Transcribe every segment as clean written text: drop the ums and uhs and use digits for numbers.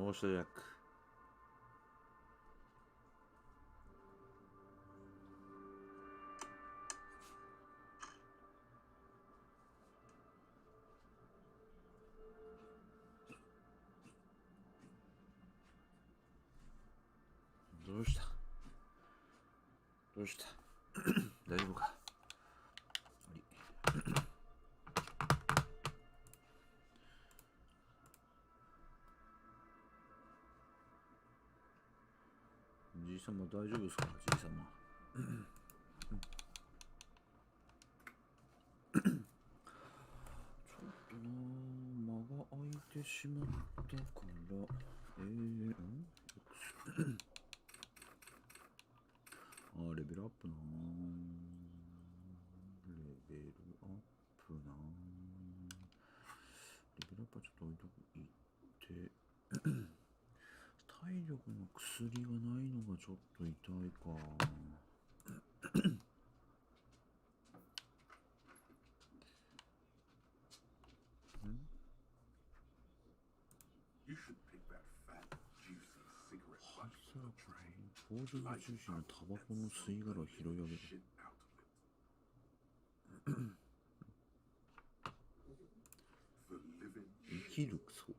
押したジャック。どうしたどうした大丈夫か。じいさま大丈夫ですか、じいさま。ちょっとな、間が空いてしまったから、レベルアップな。レベルアップな。レベルアップはちょっと置いといて。体力の薬がないのがちょっと痛いか。工場中心のタバコの吸い殻を拾い上げる。生きるクソ。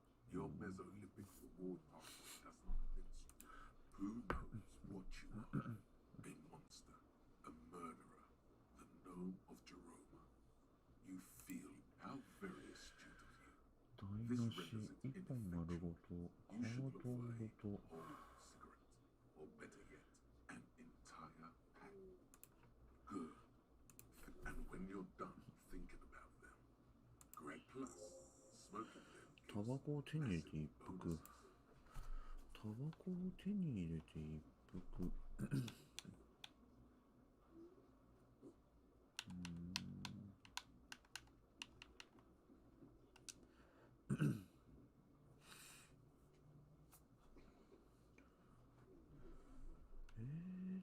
台無し一本丸ごと、カートンごと。タバコを手に入れて一服。タバコを手に入れて一服。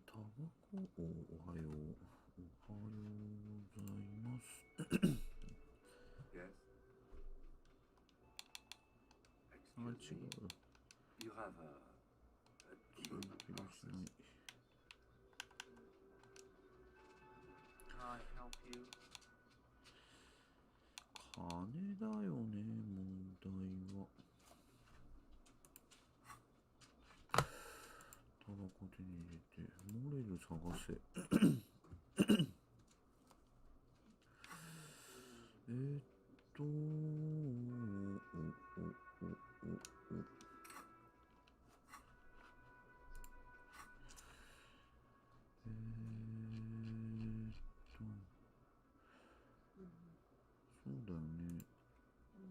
タバコをおはよう。おはようございます。あ、違う。通用しない。金だよね、問題は。タバコ手に入れて、モレル探せ。そうだよね。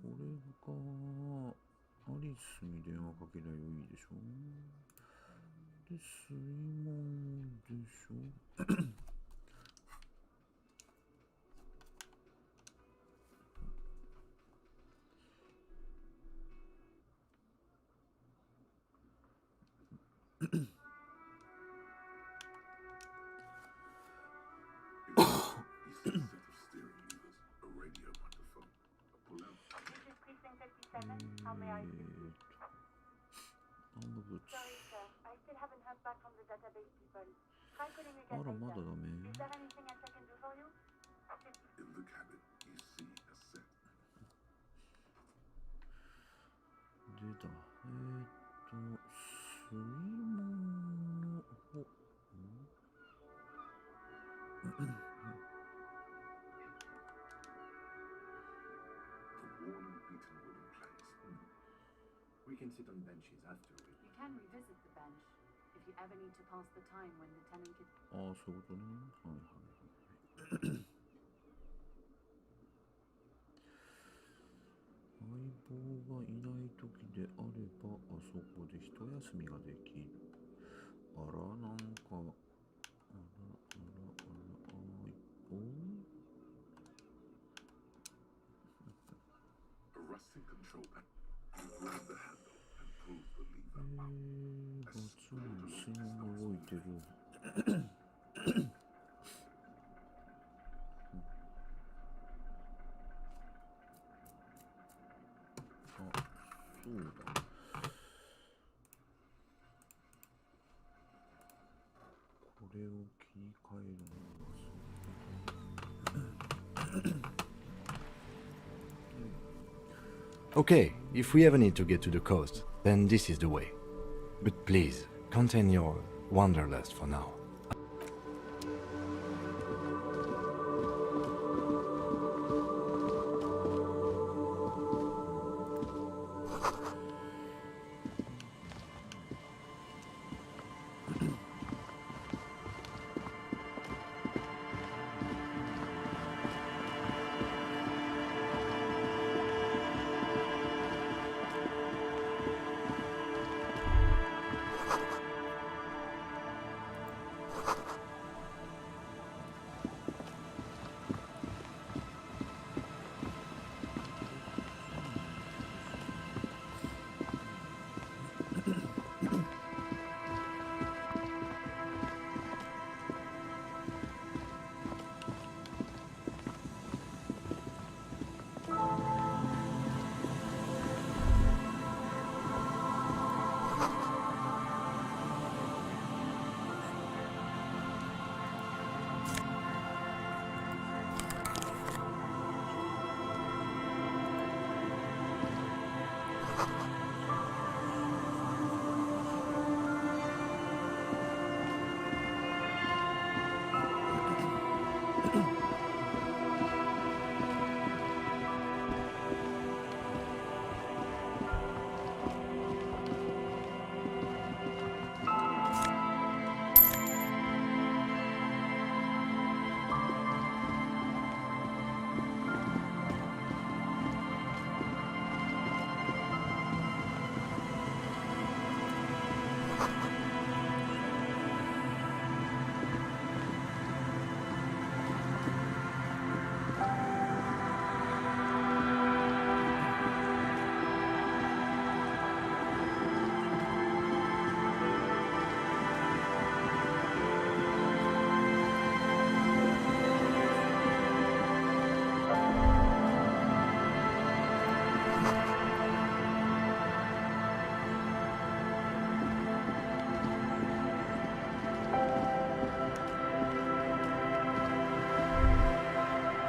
これがアリスに電話かけりゃよいでしょ。で、水門でしょ。あら、まだダメ。出た。水門の方。We can sit on benches after it. You can revisit the bench if you ever need to pass the time when the tenant could. ああ、そういうことね。はいはいはい。相棒がいない時であれば、あそこで一休みができる。あら、なんか、あら、おバツンの水門が動いてる。あ、そうだ。れを切り替えるのを忘れてた。 Okay, if we ever need to get to the coast, then this is the way. But please, contain your wanderlust for now.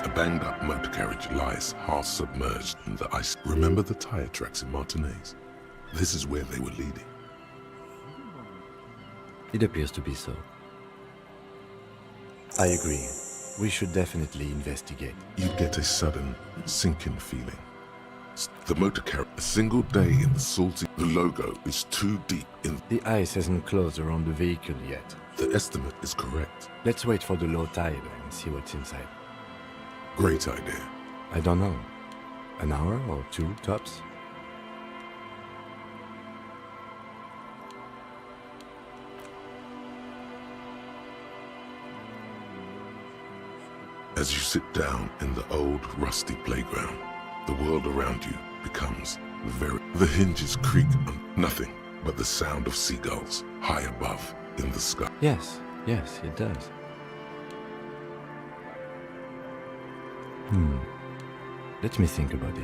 A banged-up motor carriage lies half submerged in the ice. Remember the tire tracks in Martinez? This is where they were leading. It appears to be so. I agree. We should definitely investigate. You get a sudden sinking feeling. The motor carriage, a single day in the salty, the logo is too deep in. The ice hasn't closed around the vehicle yet. The estimate is correct. Let's wait for the low tide and see what's inside. Great idea. I don't know. An hour or two, tops? As you sit down in the old, rusty playground, the world around you becomes very... The hinges creak and nothing but the sound of seagulls high above in the sky. Yes, it does. Let me think about it.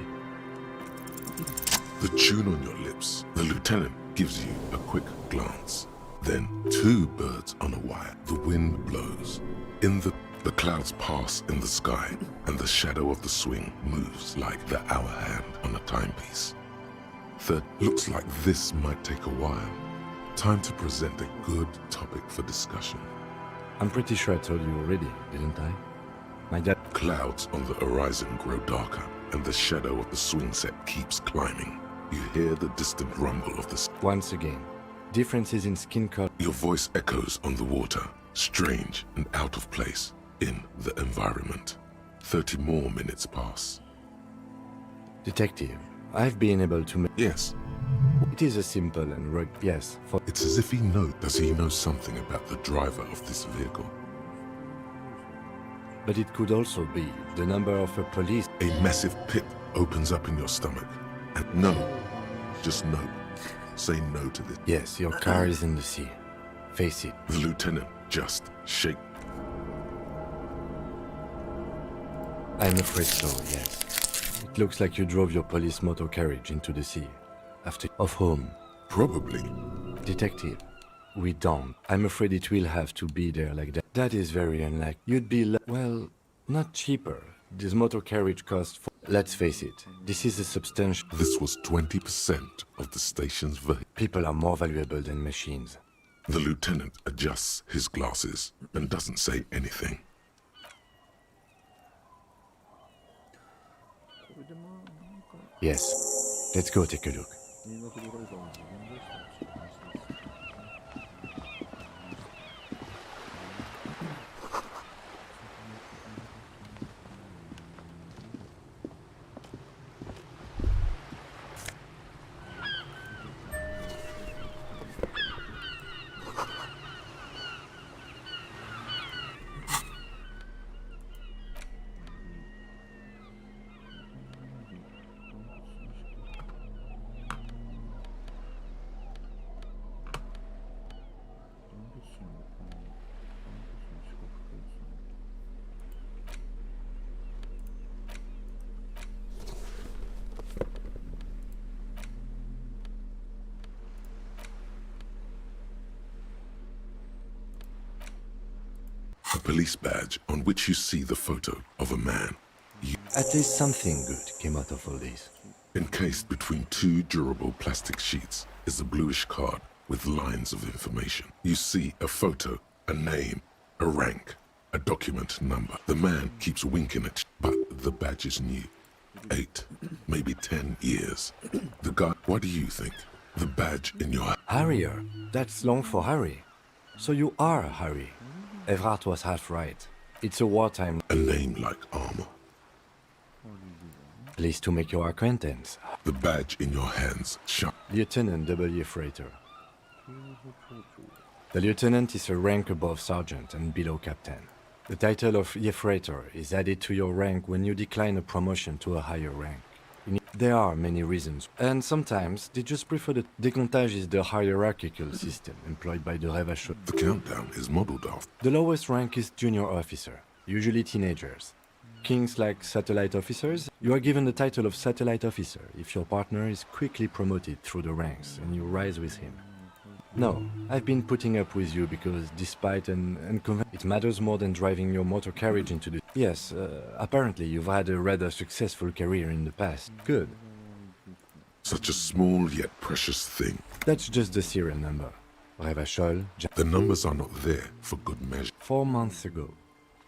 The tune on your lips. The lieutenant gives you a quick glance. Then two birds on a wire. The wind blows. The clouds pass in the sky, and the shadow of the swing moves like the hour hand on a timepiece. Third, looks like this might take a while. Time to present a good topic for discussion. I'm pretty sure I told you already, didn't I? My dad... Clouds on the horizon grow darker, and the shadow of the swing set keeps climbing. You hear the distant rumble of the... Once again, differences in skin color... Your voice echoes on the water, strange and out of place in the environment. 30 more minutes pass. Detective, I've been able to... Yes, It is a simple and yes, for... it's as if he knows. Does he know something about the driver of this vehicle? But it could also be the number of a police... A massive pit opens up in your stomach. And no, just no. Say no to this. Yes, your car is in the sea. Face it. The lieutenant just shake. I'm afraid so, yes. It looks like you drove your police motor carriage into the sea. After... Of whom? Probably. Detective, We don't. I'm afraid it will have to be there like that. That is very unlikely. You'd be, well, not cheaper. This motor carriage costs. Let's face it, this is a substantial. This was 20% of the station's vehicle. People are more valuable than machines. The lieutenant adjusts his glasses and doesn't say anything. これでまあなんか Yes. Let's go take a look. 映画ドライバーを自分でしたらちょっと話です。 A police badge on which you see the photo of a man. At least something good came out of all this. Encased between two durable plastic sheets is a bluish card with lines of information. You see a photo, a name, a rank, a document number. The man keeps winking at you, but the badge is new. 8, maybe 10 years. The guy, what do you think? The badge in your... Harrier. That's long for Harry. So you are Harry. Evrard was half right. It's a wartime. A name like armor. Pleased to make your acquaintance. The badge in your hands shine. Lieutenant W. Freighter. The lieutenant is a rank above sergeant and below captain. The title of Freighter is added to your rank when you decline a promotion to a higher rank. There are many reasons, and sometimes they just prefer the décomptage is the hierarchical system employed by the Revachol. The countdown is modeled after. The lowest rank is junior officer, usually teenagers. Kings like satellite officers, you are given the title of satellite officer if your partner is quickly promoted through the ranks and you rise with him. No, I've been putting up with you because despite it matters more than driving your motor carriage into the... Yes, apparently you've had a rather successful career in the past. Good. Such a small yet precious thing. That's just the serial number. Revachol, The numbers are not there for good measure. 4 months ago.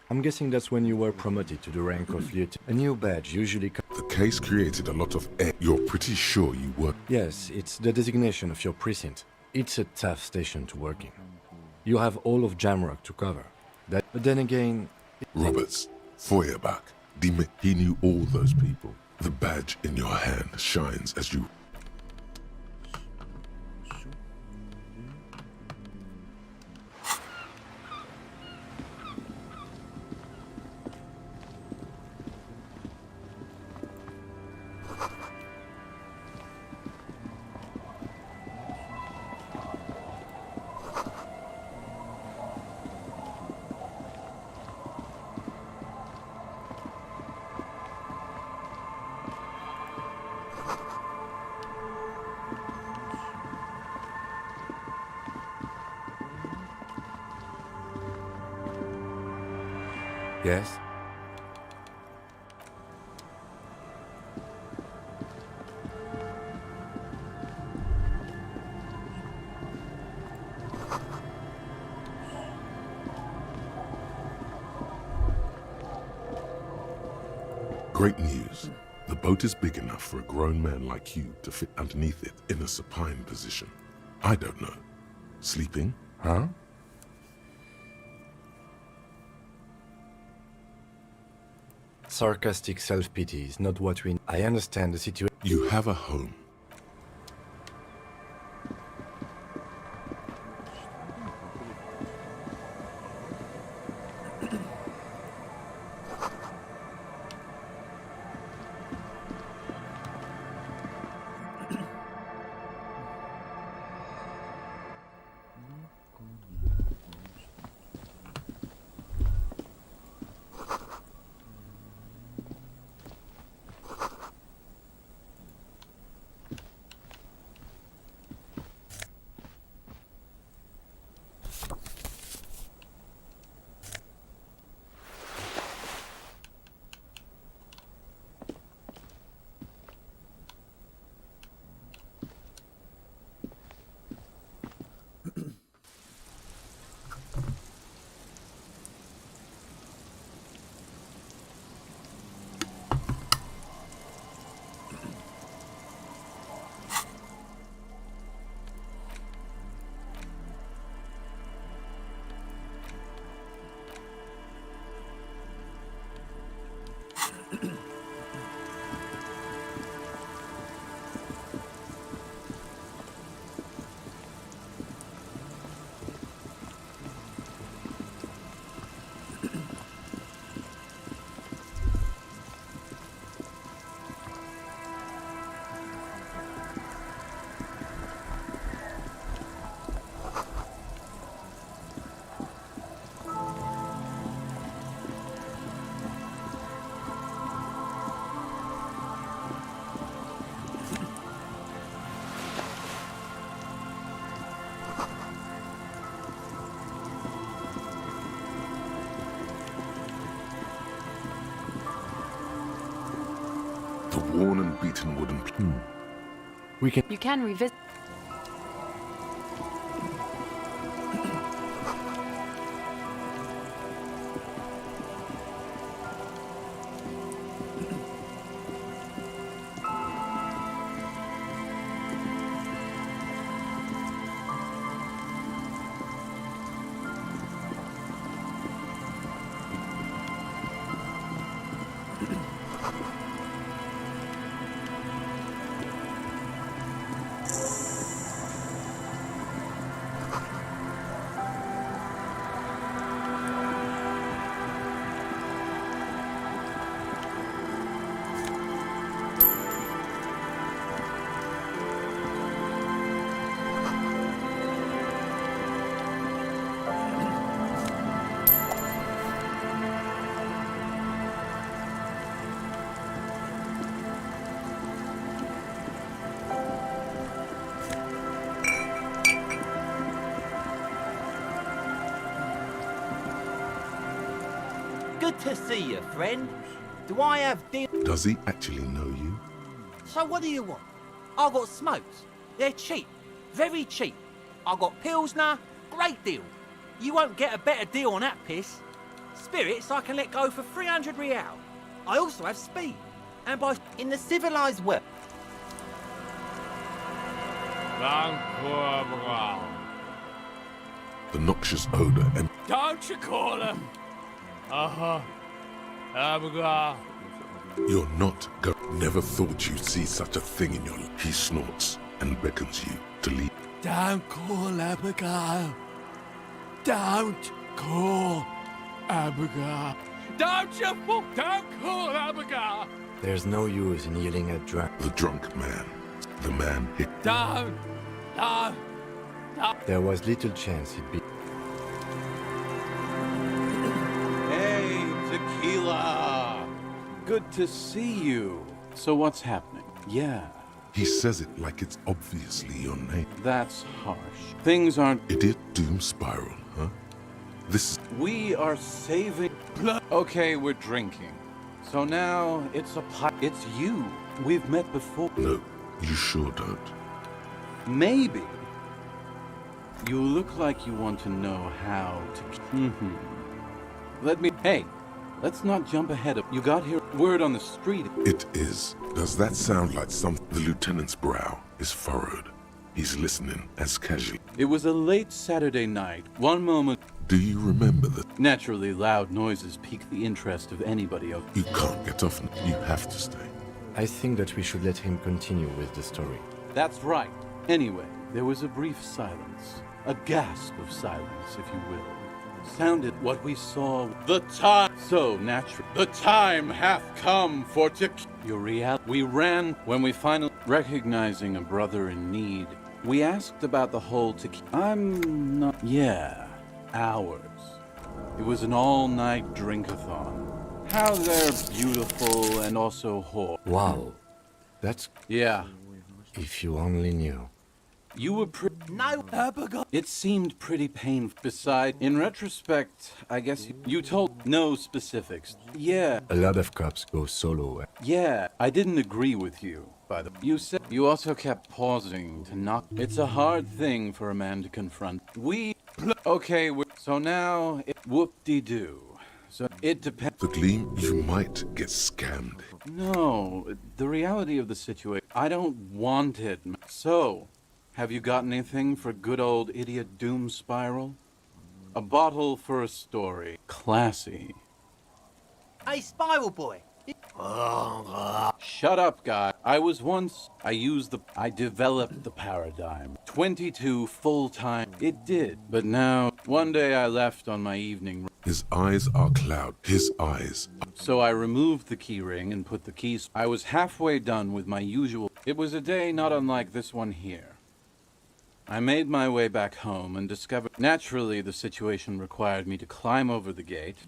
I'm guessing that's when you were promoted to the rank of lieutenant. A new badge usually The case created a lot of air. You're pretty sure you were. Yes, it's the designation of your precinct. It's a tough station to work in. You have all of Jamrock to cover. But then again... Roberts, Feuerbach, he knew all those people. The badge in your hand shines as you... Yes? Great news. The boat is big enough for a grown man like you to fit underneath it in a supine position. I don't know. Sleeping? Huh? Sarcastic self-pity is not what we... I understand the situation. You have a home. worn and beaten wooden We can. You can revisit. Good to see you, friend. Do I have deal? Does he actually know you? So what do you want? I got smokes. They're cheap. Very cheap. I got Pilsner. Great deal. You won't get a better deal on that piss. Spirits I can let go for 300 real. I also have speed. And by in the civilized world. The noxious odor and Don't you call him? you're not go. Never thought you'd see such a thing in your life. He snorts and beckons you to leave. Don't call Abigail. Don't call Abigail. Don't call Abigail. There's no use in yelling at drunk. The drunk man. The man hit. Don't. There was little chance he'd be. Hey, Tequila! Good to see you. So what's happening? Yeah, He says it like it's obviously your name. that's harsh. Things aren't... Idiot Doom Spiral, huh? This is... We are saving... Okay, we're drinking. So now it's it's you. We've met before. No, you sure don't. Maybe. You look like you want to know how to... Let me... Hey, let's not jump ahead of... You got here word on the street. It is. Does that sound like some... The lieutenant's brow is furrowed. He's listening as casually. It was a late Saturday night. One moment... Do you remember that? Naturally, loud noises pique the interest of anybody else. You can't get off. You have to stay. I think that we should let him continue with the story. That's right. Anyway, there was a brief silence. A gasp of silence, if you will. Sounded what we saw. The time. So natural. The time hath come for your reality. We ran when we finally recognizing a brother in need. We asked about the whole I'm not. Yeah, ours. It was an all-night drink-a-thon. How they're beautiful and also whore. Wow. That's. Yeah, If you only knew. you were No, Abigail. It seemed pretty painful. Besides, in retrospect, I guess you told no specifics. Yeah, A lot of cops go solo. yeah, I didn't agree with you. By the you said you also kept pausing to knock. It's a hard thing for a man to confront. Okay, so now whoop-de-doo. So it depends. The gleam, you might get scammed. No, the reality of the situation. I don't want it. So, have you got anything for good old idiot Doom Spiral? A bottle for a story. Classy. Hey, Spiral Boy. Shut up, guy. I developed the paradigm. 22 full-time. It did. But now, one day I left on my evening. His eyes are cloud. His eyes. So I removed the key ring and put the keys. I was halfway done with my usual. It was a day not unlike this one here. I made my way back home and discovered... Naturally, the situation required me to climb over the gate.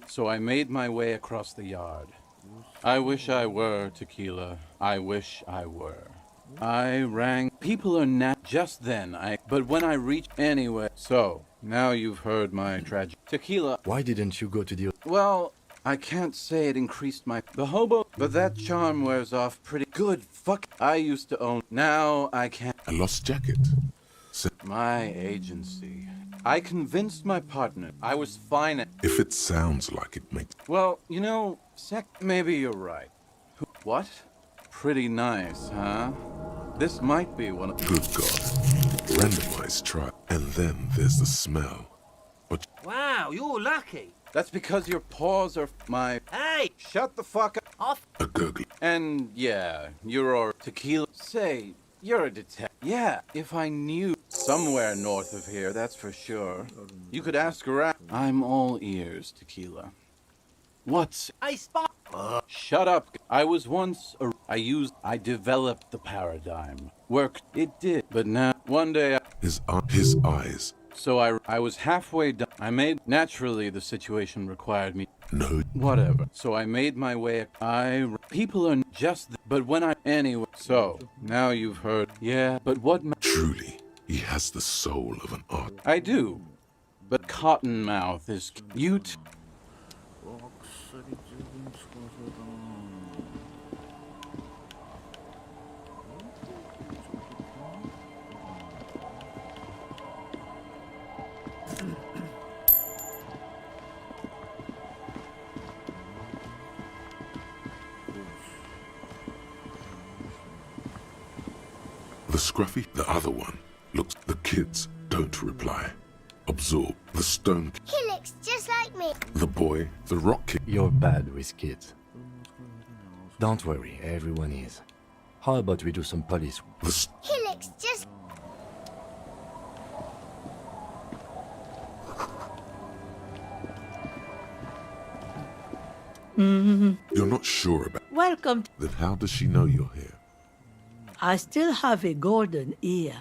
So I made my way across the yard. I wish I were, Tequila. I wish I were. I rang... People are not... Just then, But when I reached... Anyway, so... Now you've heard my tragic... Tequila... Why didn't you go to the. Well, I can't say it increased my the hobo, but that charm wears off pretty good. Fuck. I used to own. Now I can't. A lost jacket. My agency. I convinced my partner I was fine at. If it sounds like it makes... Well, you know, maybe you're right. What? Pretty nice, huh? This might be one of. Good God. Randomized trial. And then there's the smell. But Wow, you're lucky. That's because your paws are my. Hey, Shut the fuck up. off. a gurgle. And yeah, you're tequila. Say, you're a detective. Yeah, if I knew somewhere north of here, that's for sure. You could ask around. I'm all ears, tequila. What's. Hey, Spot. Shut up. I was once I developed the paradigm. Worked. It did. But now, one day, His eyes. so I was halfway done. Naturally, the situation required me. No. Whatever. So I made my way. People are just. But when anyway. So, now you've heard. Yeah, but what. Truly, he has the soul of an art. I do. But Cottonmouth is. 악살이 지금 서서다. The scruffy, the other one, looks. The kids don't reply. Absorb the stone. He looks just like me. The boy, the rock kid. You're bad with kids. Don't worry, everyone is. How about we do some police? He looks just. You're not sure about. Welcome. Then how does she know you're here? I still have a golden ear.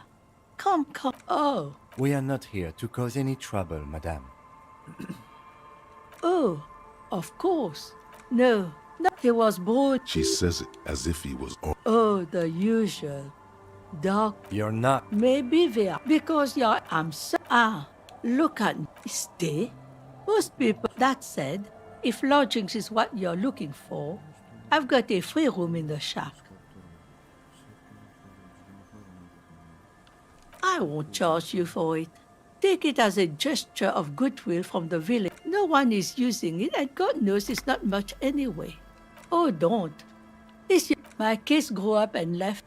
Come, come. Oh, We are not here to cause any trouble, madame. oh, of course. No, no, he was born. She says it as if he was on. Oh, the usual. Dark. You're not. Maybe they are. Because you're. I'm so. Ah, look at me. Stay. Most people. That said, if lodgings is what you're looking for, I've got a free room in the shop. I won't charge you for it. Take it as a gesture of goodwill from the village. No one is using it, and God knows it's not much anyway. Oh, don't. My kids grew up and left.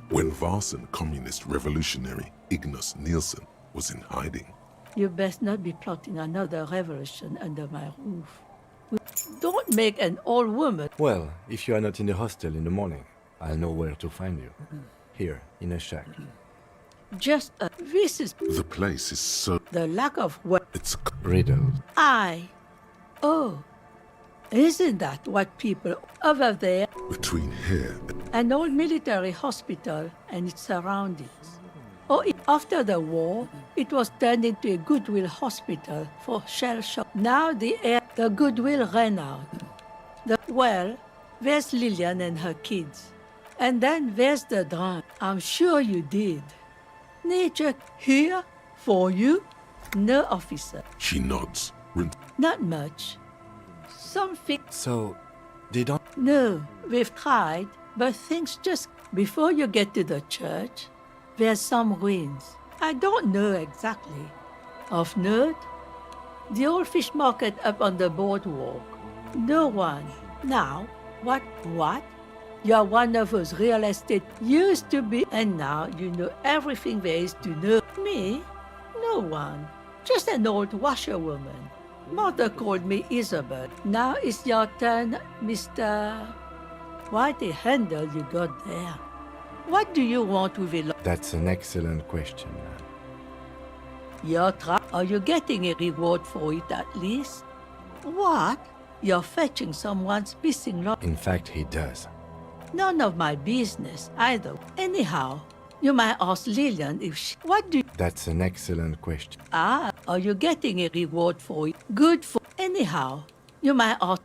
When Varson communist revolutionary Ignas Nielsen was in hiding. You best not be plotting another revolution under my roof. Don't make an old woman. Well, if you are not in the hostel in the morning, I'll know where to find you. Here, in a shack. Just this is The place is so. the lack of work. It's Riddles. Oh, isn't that what people over there? between here An old military hospital and its surroundings. After the war, it was turned into a goodwill hospital for shell shock. Now the goodwill ran out. Well, there's Lillian and her kids. And then there's the drunk. I'm sure you did. Nature here for you? No, officer. She nods. Not much. Something. So, they don't. No, we've tried, but things just. Before you get to the church, there's some ruins. I don't know exactly. Of note, the old fish market up on the boardwalk. No one. Now, what? You're one of those real estate used to be, and now you know everything there is to know. Me? No one. Just an old washerwoman. Mother called me Isabel. Now it's your turn, Mr. What a handle you got there. What do you want with a That's an excellent question. Are you getting a reward for it at least? What? You're fetching someone's missing lot. In fact, he does. None of my business either. Anyhow, you might ask Lillian if she. What do you. That's an excellent question. Are you getting a reward for it? Good for. Anyhow, you might ask.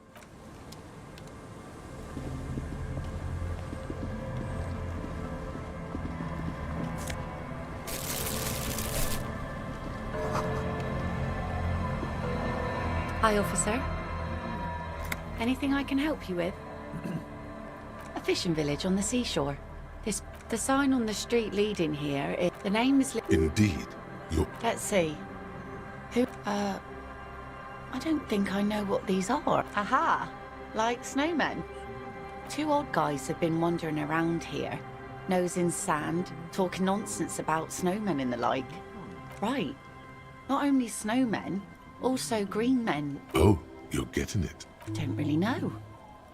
Hi, officer. Anything I can help you with? A fishing village on the seashore. The sign on the street leading here, the name is... Indeed, you're... Let's see. Who, I don't think I know what these are. Aha! Like snowmen. Two old guys have been wandering around here, nose in sand, talking nonsense about snowmen and the like. Right. Not only snowmen, also green men. Oh, you're getting it. Don't really know.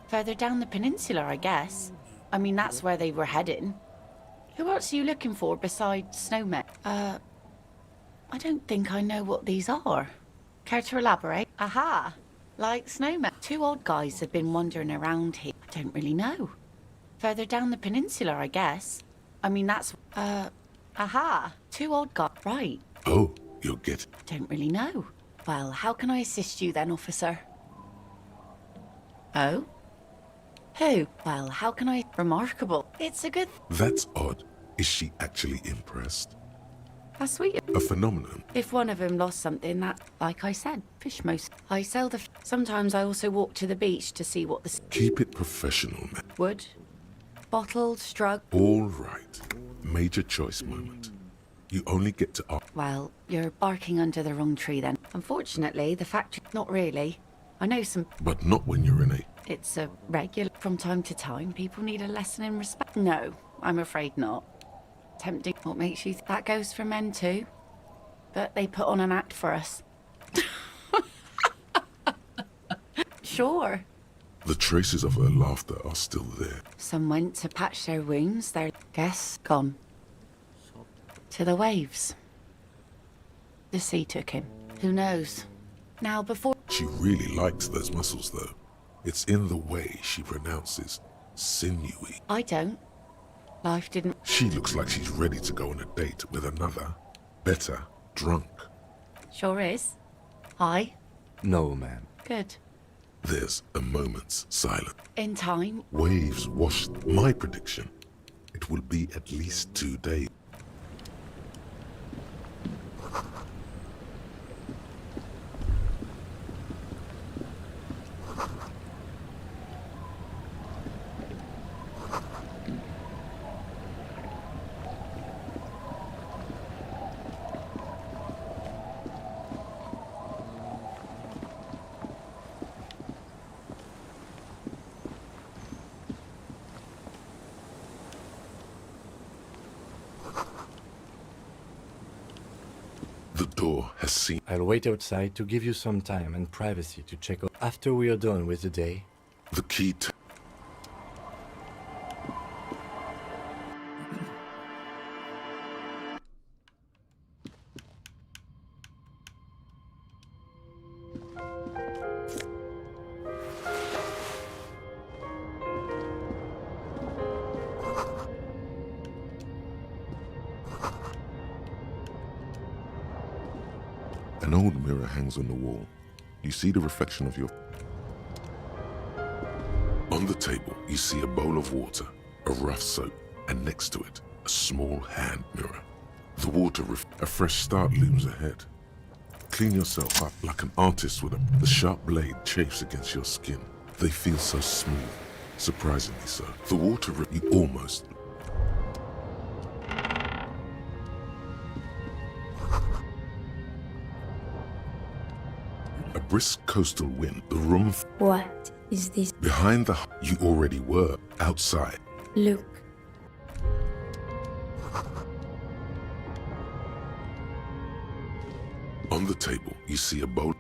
Further down the peninsula, I guess. I mean, that's where they were heading. Who else are you looking for besides snowmen? I don't think I know what these are. Care to elaborate? Aha! Like snowmen. Two old guys have been wandering around here. I don't really know. Further down the peninsula, I guess. I mean, that's... aha! Two old guys... Right. Oh, you're getting... Don't really know. Well, how can I assist you then, officer? Oh? Who? Well, how can I... Remarkable. It's a good... That's odd. Is she actually impressed? That's sweet. A phenomenon. If one of them lost something, that, like I said, fish most. I sell the... Sometimes I also walk to the beach to see what the... Keep it professional, man. Wood. Bottled, strug... All right. Major choice moment. You only get to... Well, you're barking under the wrong tree then. Unfortunately, the factory... Not really. I know some... But not when you're in a... It's a regular... From time to time, people need a lesson in respect. No, I'm afraid not. Tempting. What makes you... That goes for men too. But they put on an act for us. Sure. The traces of her laughter are still there. Some went to patch their wounds. Their guess gone. To the waves. The sea took him. Who knows? Now before... She really likes those muscles, though. It's in the way she pronounces sinewy. I don't. Life didn't... She looks like she's ready to go on a date with another, better drunk. Sure is. Hi. No, ma'am. Good. There's a moment's silence. In time. Waves washed. My prediction. It will be at least 2 days. The door has seen... I'll wait outside to give you some time and privacy to check out. After we are done with the day, The key to... An old mirror hangs on the wall. You see the reflection of your... On the table, you see a bowl of water, a rough soap, and next to it, a small hand mirror. The water, a fresh start looms ahead. Clean yourself up like an artist with the sharp blade chafes against your skin. They feel so smooth, surprisingly so. The water, you almost... A brisk coastal wind, the room... What is this? Behind the... You already were, outside. Look. On the table, you see a bowl...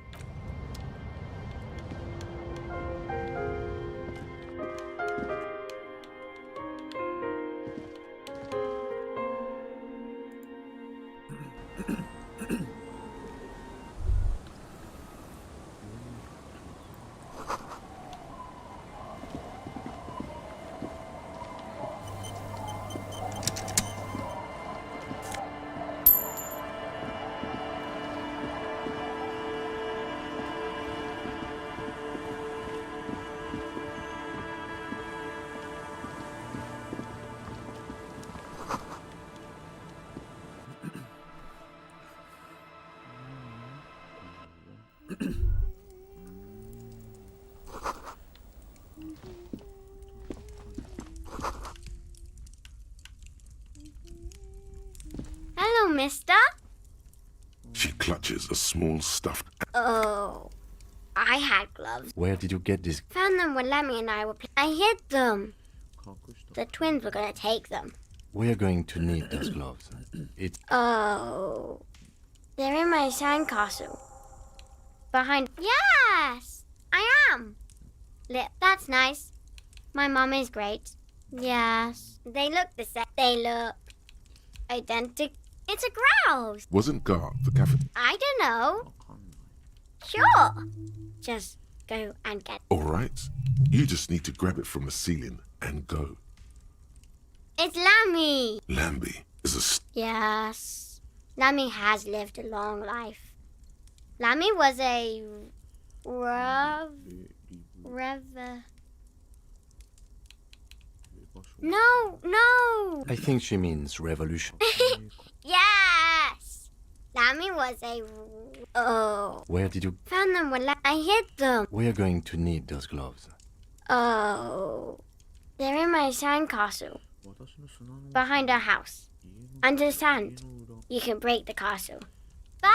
catches a small stuffed. Oh, I had gloves. Where did you get this? Found them when Lemmy and I were playing. I hid them. 隠した。 The twins were gonna take them. We are going to need those gloves. It's Oh, they're in my sandcastle. Behind. Yes, I am. That's nice. My mom is great. Yes, they look the same. They look identical. It's a grouse. Wasn't Gar the cafe? I don't know. わかんない。 Sure. Just go and get. All right. You just need to grab it from the ceiling and go. It's Lammy. Lambie is a Yes. Lammy has lived a long life. Lammy was a No. I think she means revolution. Yes. Lammy was a. Oh. Where did you? Found them when I hid them. We are going to need those gloves. Oh. They're in my sandcastle. 私の砂の Behind our house. 家の Under 家 sand. の裏。 You can break the castle. Bye.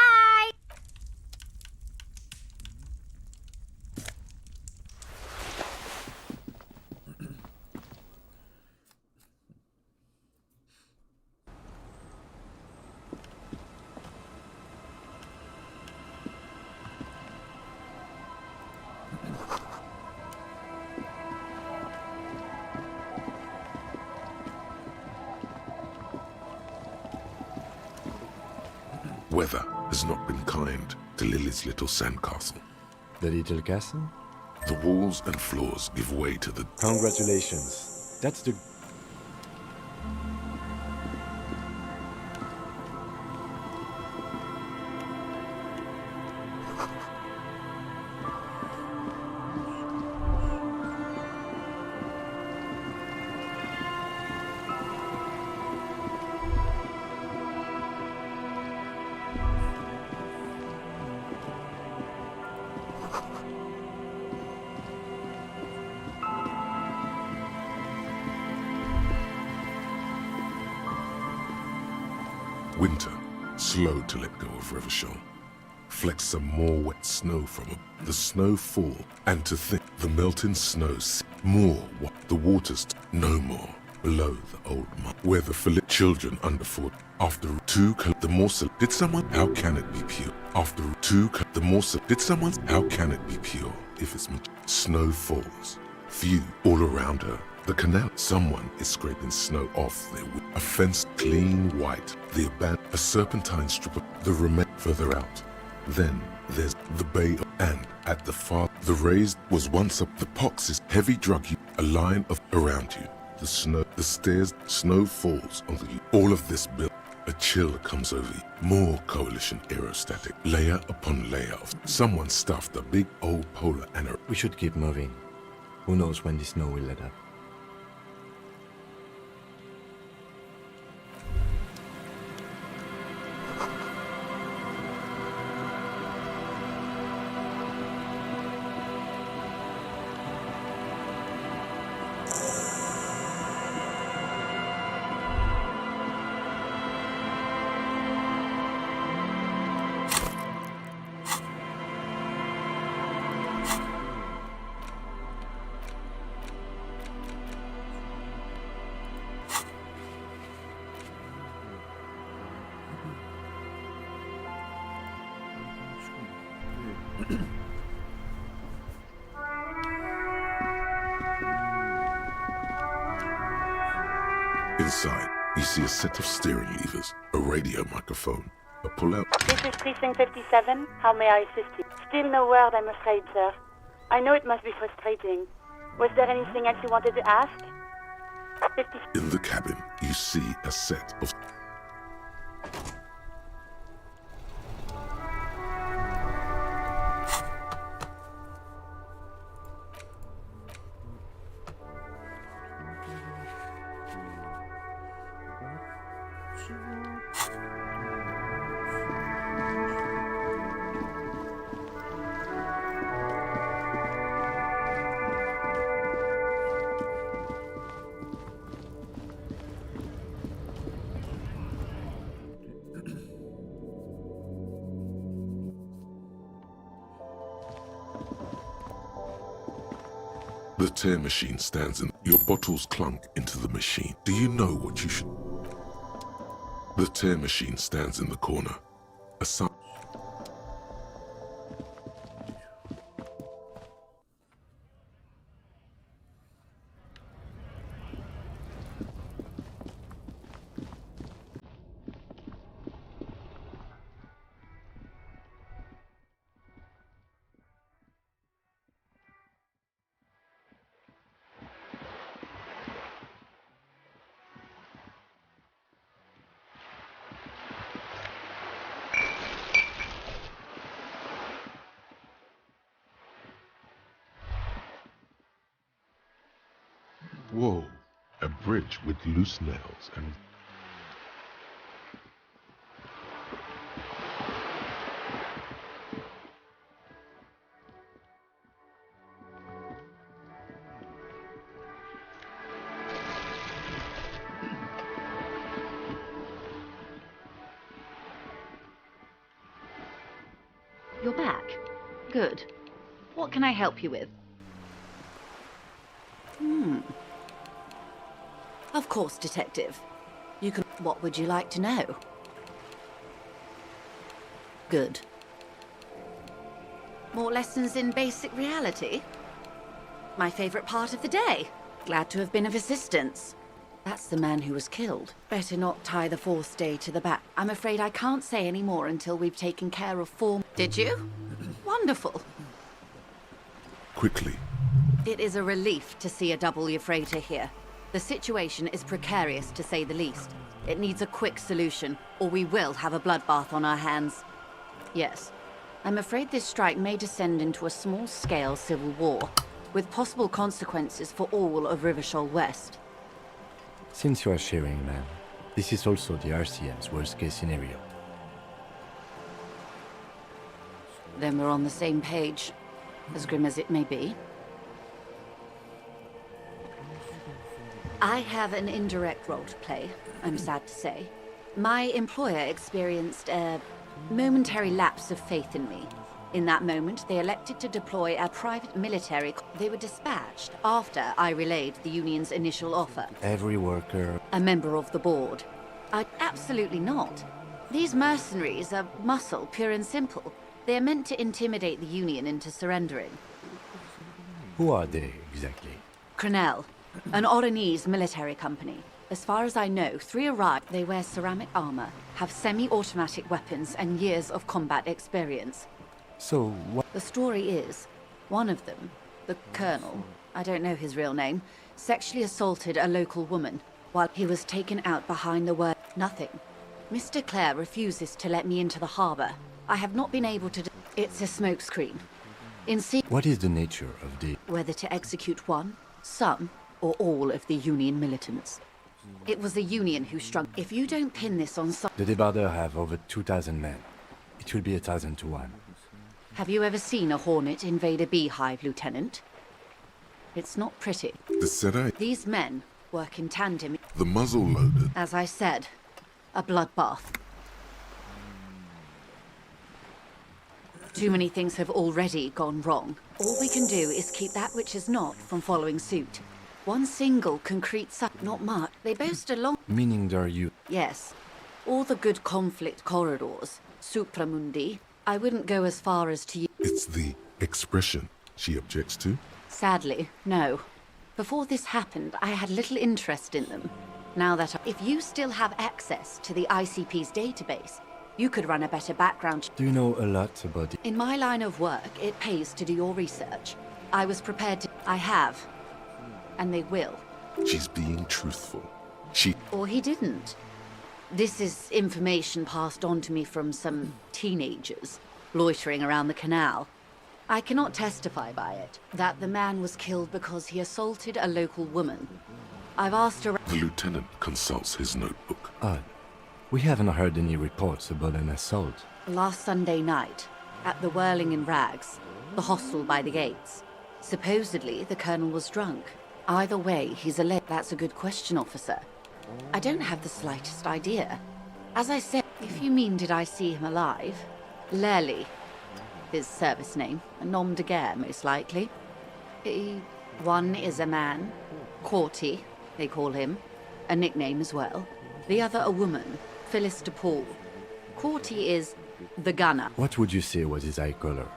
Weather has not been kind to Lily's little sandcastle. The little castle? The walls and floors give way to the. Congratulations. That's the. Winter, slow to let go of Revachol. Flecks some more wet snow from it. The snow fall, and to think the melting snow more. The waters no more below the old mud, where the children under 4. After the morsel, did someone? How can it be pure? After the morsel, did someone? How can it be pure if it's snow falls? Few all around her. The canal. Someone is scraping snow off their a fence clean white. The a serpentine strip of the remain further out. Then there's the bay and at the far the raised was once up the pox is heavy drug you a line of around you. The snow the stairs snow falls onto you. All of this built a chill comes over you. More coalition aerostatic layer upon layer of someone stuffed a big old polar and a We should keep moving. Who knows when the snow will let up? Inside, you see a set of steering levers, a radio microphone, a pull-out. This is Precinct 57. How may I assist you? Still no word, I'm afraid, sir. I know it must be frustrating. Was there anything else you wanted to ask? 50... In the cabin, you see a set of The tear machine stands in. Your bottles clunk into the machine. Do you know what you should? The tear machine stands in the corner. A sign. Whoa, a bridge with loose nails and... You're back. Good. What can I help you with? Of course, Detective. You can... What would you like to know? Good. More lessons in basic reality? My favorite part of the day. Glad to have been of assistance. That's the man who was killed. Better not tie the fourth day to the back. I'm afraid I can't say any more until we've taken care of form. Did you? Wonderful. Quickly. It is a relief to see a W freighter here. The situation is precarious, to say the least. It needs a quick solution, or we will have a bloodbath on our hands. Yes. I'm afraid this strike may descend into a small-scale civil war, with possible consequences for all of Rivershoal West. Since you are sharing, ma'am, this is also the RCM's worst-case scenario. Then we're on the same page, as grim as it may be. I have an indirect role to play, I'm sad to say. My employer experienced a momentary lapse of faith in me. In that moment, they elected to deploy a private military. They were dispatched after I relayed the union's initial offer. Every worker... A member of the board. Absolutely not. These mercenaries are muscle, pure and simple. They are meant to intimidate the union into surrendering. Who are they, exactly? Crenell, an Oranese military company. As far as I know, 3 arrived. They wear ceramic armor, have semi-automatic weapons, and years of combat experience. So, what... The story is, one of them, the Colonel, I don't know his real name, sexually assaulted a local woman while he was taken out behind the word nothing. Mr. Clare refuses to let me into the harbor. I have not been able to... It's a smokescreen. What is the nature of the... Whether to execute one, some, or all of the Union militants. It was the Union who struck. If you don't pin this on some... The Débardeurs have over 2,000 men. It will be 1,000 to 1. Have you ever seen a hornet invade a beehive, Lieutenant? It's not pretty. The Sedai. These men work in tandem. The muzzle loaded. As I said, a bloodbath. Too many things have already gone wrong. All we can do is keep that which is not from following suit. One single concrete site, not much. They boast a long... Meaning they're you... Yes. All the good conflict corridors. Supramundi. I wouldn't go as far as to... It's the expression she objects to. Sadly, no. Before this happened, I had little interest in them. Now that if you still have access to the ICP's database, you could run a better background... Do you know a lot about the... In my line of work, it pays to do your research. I was prepared to... I have. And they will. She's being truthful. She... Or he didn't. This is information passed on to me from some teenagers loitering around the canal. I cannot testify by it that the man was killed because he assaulted a local woman. I've asked around... The lieutenant consults his notebook. Odd. We haven't heard any reports about an assault. Last Sunday night, at the Whirling in Rags, the hostel by the gates. Supposedly, the colonel was drunk. Either way, he's alleged. That's a good question, officer. I don't have the slightest idea. As I said, if you mean did I see him alive? Lely, his service name, a nom de guerre, most likely. He One is a man, Corty, they call him, a nickname as well. The other a woman, Phyllis DePaul. Corty is the gunner. What would you say was his eye color?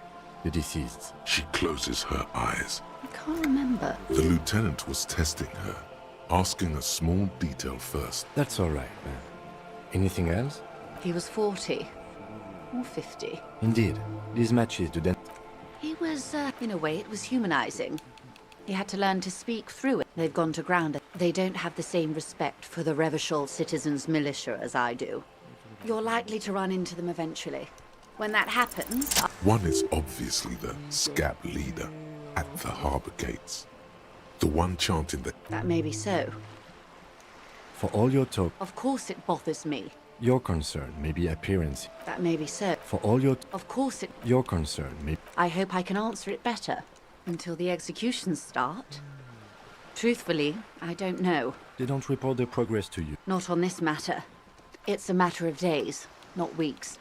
The deceased's. She closes her eyes. I can't remember. The lieutenant was testing her, asking a small detail first. That's all right, man. Anything else? He was 40 or 50. Indeed. These matches do then. He was, in a way, it was humanizing. He had to learn to speak through it. They've gone to ground. They don't have the same respect for the Revachol citizens' militia as I do. You're likely to run into them eventually. When that happens... One is obviously the scab leader at the harbor gates. The one chanting the... That may be so. For all your talk, Of course it bothers me. your concern may be appearance. That may be so. For all Of course it... your concern may... I hope I can answer it better. Until the executions start. Truthfully, I don't know. They don't report their progress to you. Not on this matter. It's a matter of days, not weeks.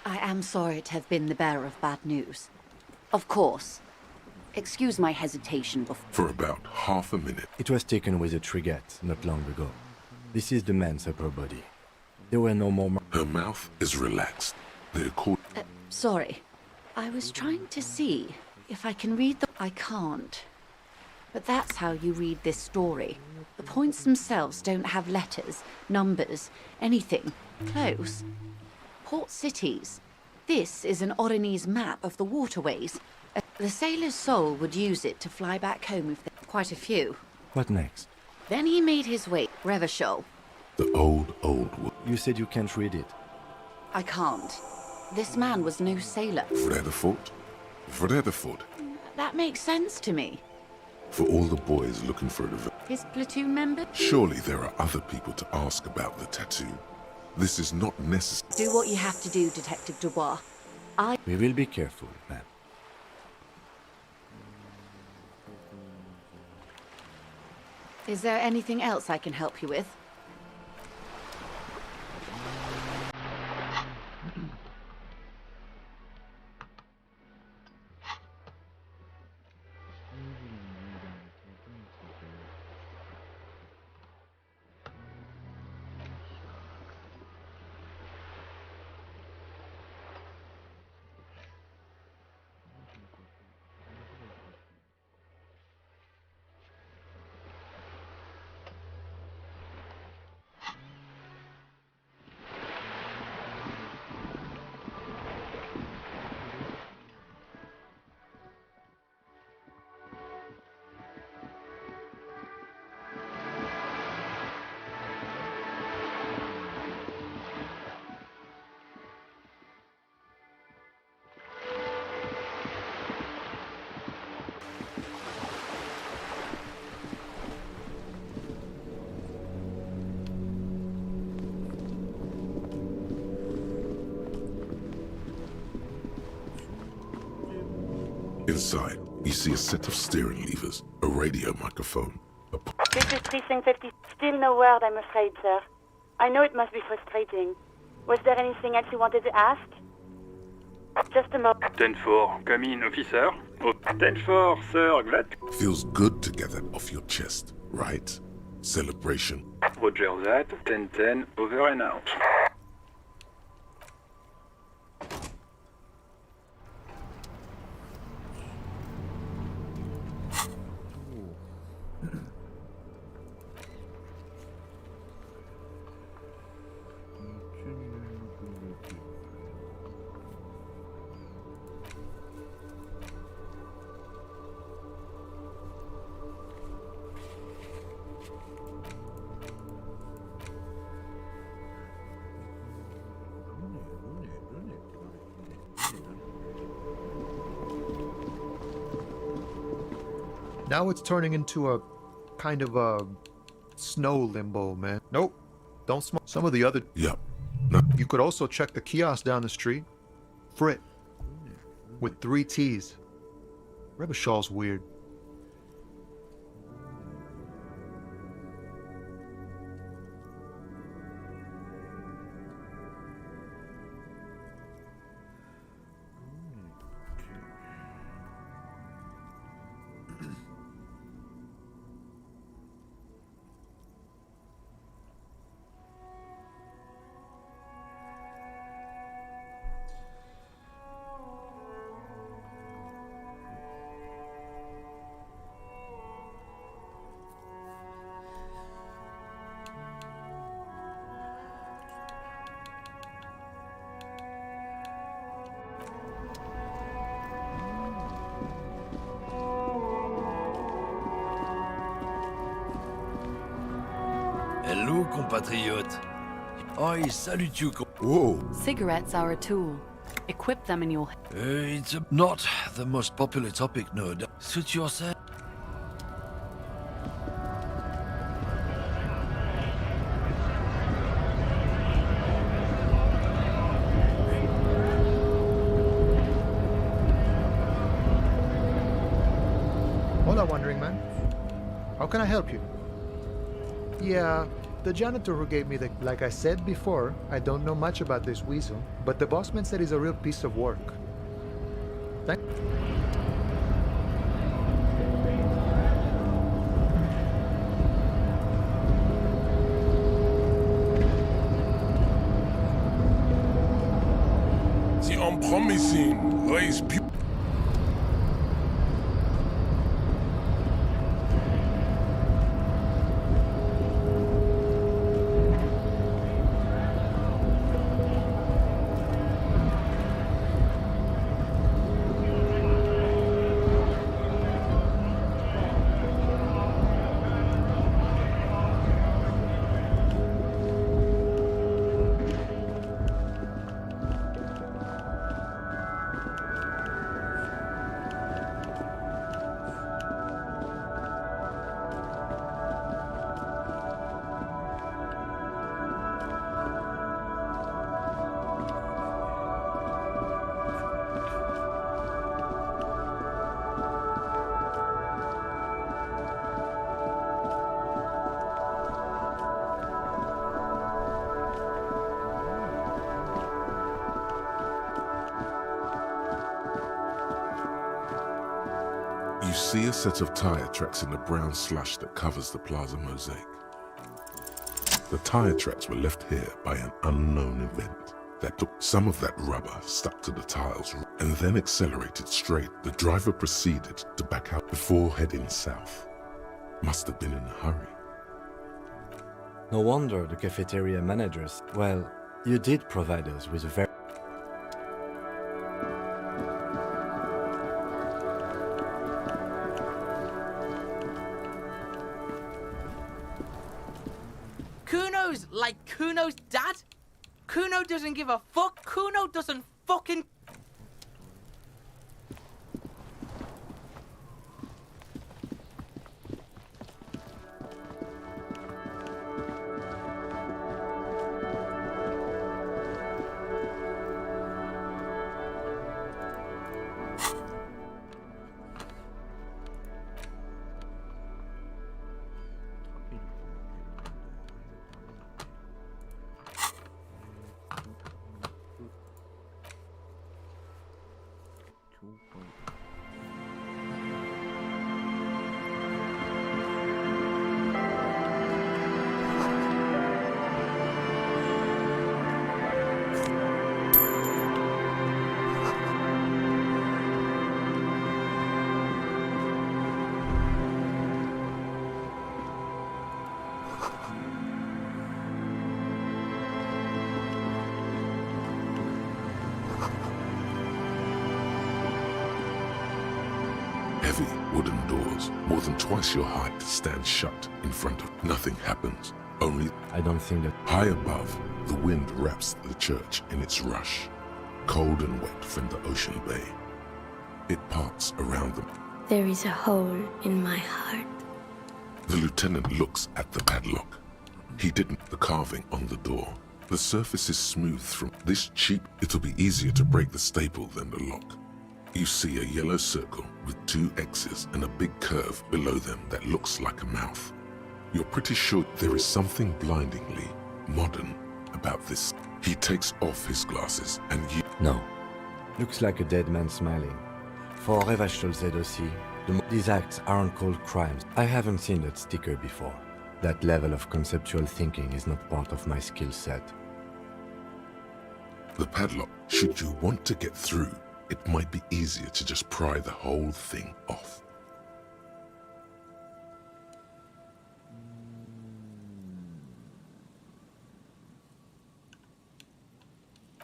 I am sorry to have been the bearer of bad news. Of course. Excuse my hesitation before... For about half a minute. It was taken with a frigate not long ago. This is the man's upper body. There were no more... Her mouth is relaxed. The accord... Sorry. I was trying to see if I can read the... I can't. But that's how you read this story. The points themselves don't have letters, numbers, anything. Close. Port cities. This is an Oronese map of the waterways. The sailor's soul would use it to fly back home if there quite a few. What next? Then he made his way, Revachol. The old wood. You said you can't read it. I can't. This man was no sailor. Vredefort. Vredefort. That makes sense to me. For all the boys looking for a... His platoon member? Surely there are other people to ask about the tattoo. This is not necessary. Do what you have to do, Detective Dubois. We will be careful, man. Is there anything else I can help you with? Inside, you see a set of steering levers, a radio microphone, a... This is Precinct 50. Still no word, I'm afraid, sir. I know it must be frustrating. Was there anything else you wanted to ask? Just a moment. 10-4, come in, officer. Oh, 10-4, sir, glad. Feels good to get that off your chest, right? Celebration. Roger that, 10-10, over and out. Now it's turning into a kind of a snow limbo, man. Nope. Don't smoke. Some of the other... Yep. No. You could also check the kiosk down the street. Frit. With 3 T's. Revachol's weird. allez-vous, compatriote? Oi, salut you. Whoa. Cigarettes are a tool. Equip them in your... It's not the most popular topic, no. Suit yourself. Hola, wandering man. How can I help you? Yeah, the janitor who gave me the... Like I said before, I don't know much about this weasel, but the bossman said he's a real piece of work. Thank... The unpromising raise people. You see a set of tire tracks in the brown slush that covers the plaza mosaic. The tire tracks were left here by an unknown event that took some of that rubber stuck to the tiles and then accelerated straight. The driver proceeded to back out before heading south. Must have been in a hurry. No wonder the cafeteria managers... Well, you did provide us with a very... Kuno's like Kuno's dad? Kuno doesn't give a fuck. Kuno doesn't fucking... Heavy wooden doors, more than twice your height, stand shut in front of. Nothing happens. Only I don't think that... high above, the wind wraps the church in its rush, cold and wet from the ocean bay. It parts around them. There is a hole in my heart. The lieutenant looks at the padlock. He didn't. The carving on the door. The surface is smooth from this cheap. It'll be easier to break the staple than the lock. You see a yellow circle with 2 X's and a big curve below them that looks like a mouth. You're pretty sure there is something blindingly modern about this. He takes off his glasses and you... No. Looks like a dead man smiling. For Revachol aussi, these acts aren't called crimes. I haven't seen that sticker before. That level of conceptual thinking is not part of my skill set. The padlock, should you want to get through, it might be easier to just pry the whole thing off.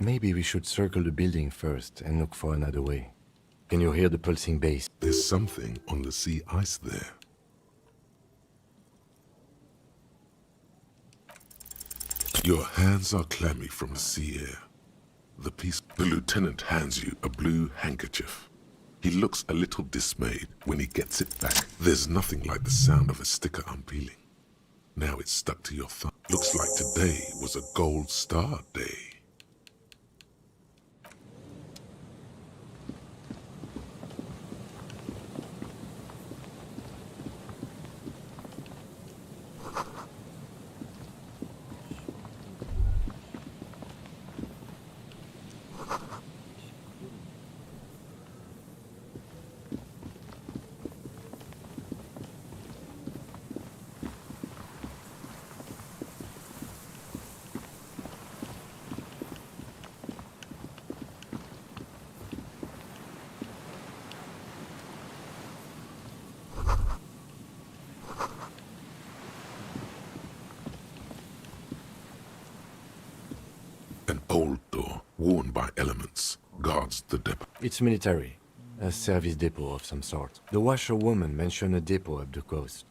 Maybe we should circle the building first and look for another way. Can you hear the pulsing bass? There's something on the sea ice there. Your hands are clammy from the sea air. The lieutenant hands you a blue handkerchief. He looks a little dismayed when he gets it back. There's nothing like the sound of a sticker unpeeling. Now it's stuck to your thumb. Looks like today was a gold star day. An old door, worn by elements, guards the depot. It's military. A service depot of some sort. The washerwoman mentioned a depot up the coast.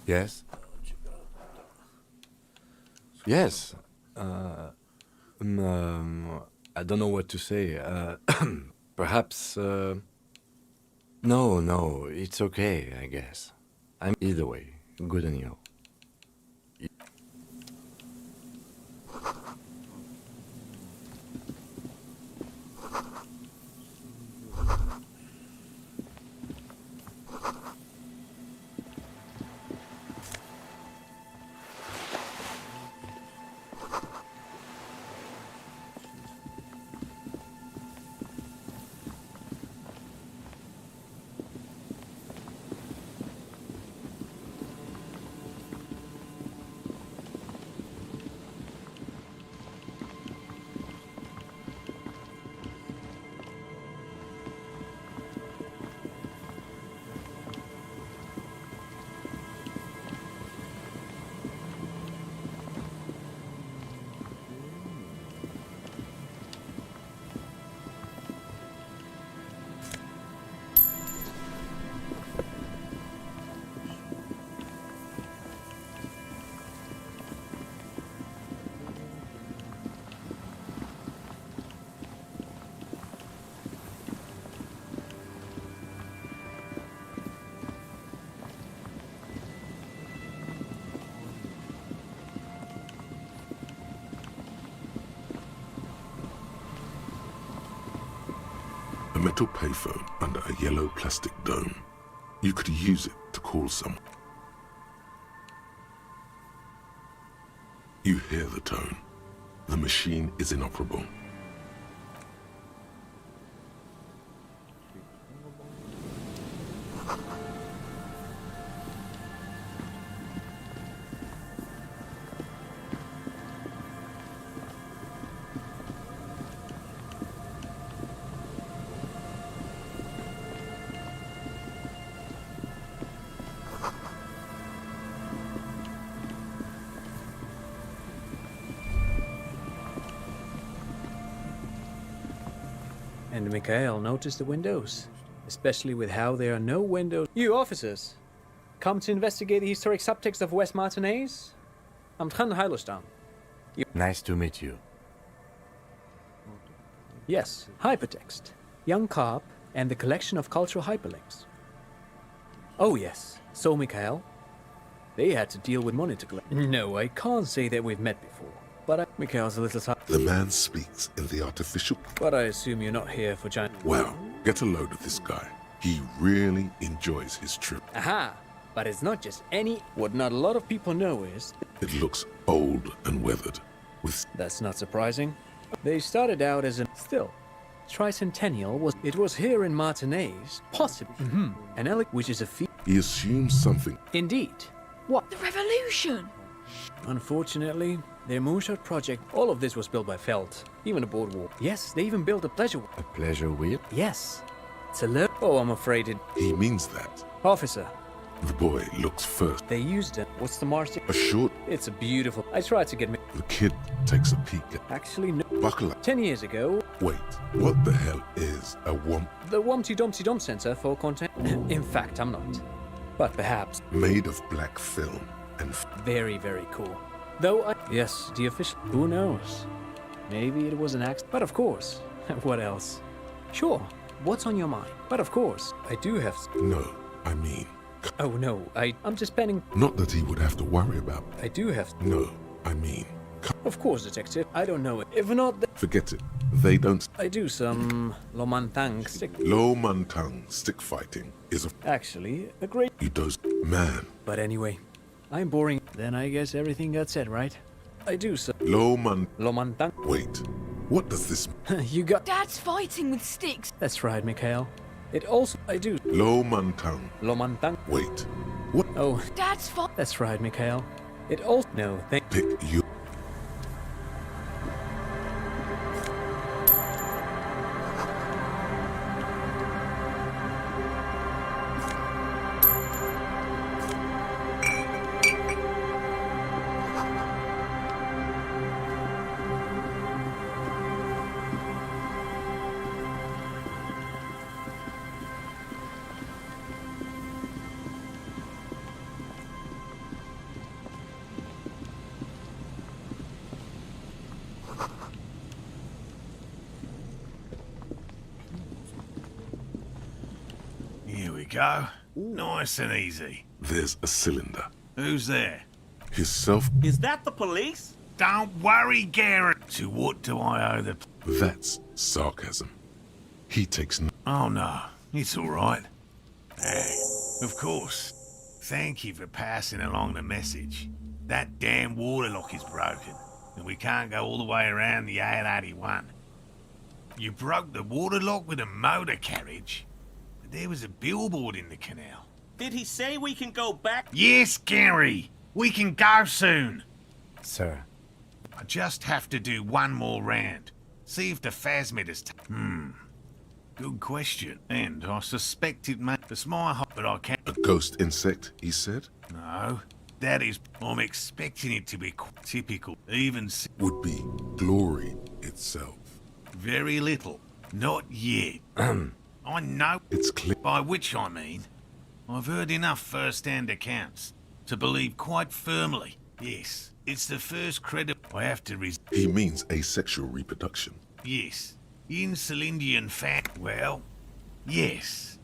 Yes? Yes. I don't know what to say. Perhaps, No, it's okay, I guess. I'm either way, good anyhow. A metal payphone under a yellow plastic dome. You could use it to call someone. You hear the tone. The machine is inoperable. And Mikhail noticed the windows, especially with how there are no windows. You officers, come to investigate the historic subtext of West Martinaise? I'm Tran Heilestam. Nice to meet you. Yes, hypertext, young carp, and the collection of cultural hyperlinks. Oh yes, so Mikhail, they had to deal with monitor glare. No, I can't say that we've met before, but Mikhail's a little tired. The man speaks in the artificial... But I assume you're not here for giant... Wow, get a load of this guy. He really enjoys his trip. Aha! But it's not just any... What not a lot of people know is... It looks old and weathered, with... That's not surprising. They started out as a... Still, Tricentennial was... It was here in Martinaise, possibly. An which is a feat... He assumes something. Indeed. What? The revolution! Unfortunately, Their moonshot project, all of this was built by Felt. Even a boardwalk. Yes, they even built a pleasure wheel. A pleasure wheel? Yes. It's a Oh, I'm afraid it... He means that. Officer. The boy looks first. They used it. What's the Mars? A short. It's a beautiful... I tried to get me... The kid takes a peek at... Actually, no. Buckle up. 10 years ago... Wait, what the hell is a womp? The Wumpty Dumpty Dump Center for content... In fact, I'm not. But perhaps... Made of black film and... Very, very cool. Though I... Yes, the official... Who knows? Maybe it was an accident. But of course. What else? Sure. What's on your mind? But of course, I do have... No, I mean... Oh no, I'm just penning... Not that he would have to worry about... I do have... No, I mean... Of course, detective. I don't know it. If not... Forget it. They don't... I do some... Lomantang stick... Lo Mantang stick fighting is a... Actually, a great... You doze... Man. But anyway, I'm boring. Then I guess everything got said, right? I do some... Lomantang... Wait. What does this... You got... Dad's fighting with sticks. That's right, Mikhail. It also... I do... Lomantang. Lomantang... Wait. What? Oh... Dad's That's right, Mikhail. It also... No, thank... Pick you... Here we go. Nice and easy. There's a cylinder. Who's there? Himself. Is that the police? Don't worry, Garrett. To what do I owe the... That's sarcasm. He takes no... Oh, no. It's all right. Of course. Thank you for passing along the message. That damn water lock is broken, and we can't go all the way around the A81. You broke the water lock with a motor carriage? But there was a billboard in the canal. Did he say we can go back? Yes, Gary! We can go soon! Sir. I just have to do one more round. See if the phasmid has... Good question. And I suspect it may... It's my hope, but I can't... A ghost insect, he said? No. That is... I'm expecting it to be quite typical. Even... Would be glory itself. Very little. Not yet. I know... It's clear... By which I mean... I've heard enough first-hand accounts to believe quite firmly, yes, it's the first credit I have to He means asexual reproduction. Yes. In Celindian fact, well, yes.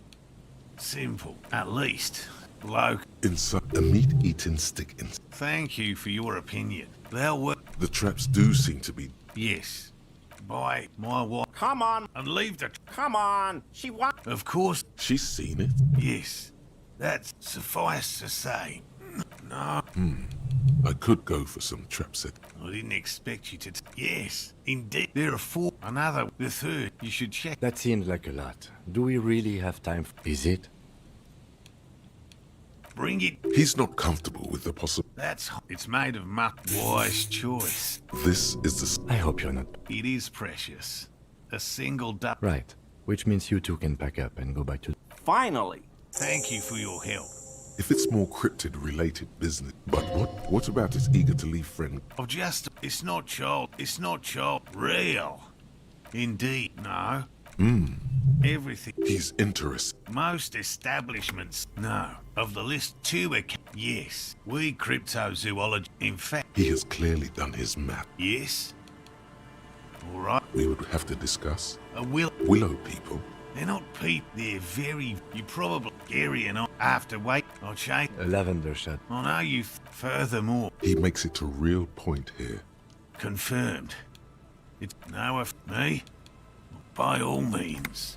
Simple, at least. Bloke. Inside a meat-eating stick in... Thank you for your opinion. They'll work... The traps do seem to be... Yes. By my wife. Come on. And leave the... Come on. She won. Of course. She's seen it? Yes. That's suffice to say. No. I could go for some trap set. I didn't expect you to... Yes, indeed. There are 4. Another. The third. You should check. That seems like a lot. Do we really have time Is it? Bring it. He's not comfortable with the possible... That's... It's made of much. Wise choice. This is the... I hope you're not... It is precious. A single duck. Right. Which means you two can pack up and go back to... Finally. Thank you for your help. If it's more cryptid-related business... But what about his eager-to-leave friend? I've just... It's not child. Real. Indeed, no. Everything. He's interested. Most establishments, no. Of the list, 2 yes. We cryptozoology... In fact... He has clearly done his math. Yes. All right. We would have to discuss. Willow people. They're not people. They're very... You probably... Gary and I... After wait... I'll change... A lavender shot. I know you... Furthermore... He makes it a real point here. Confirmed. It's... No, if... Me? By all means.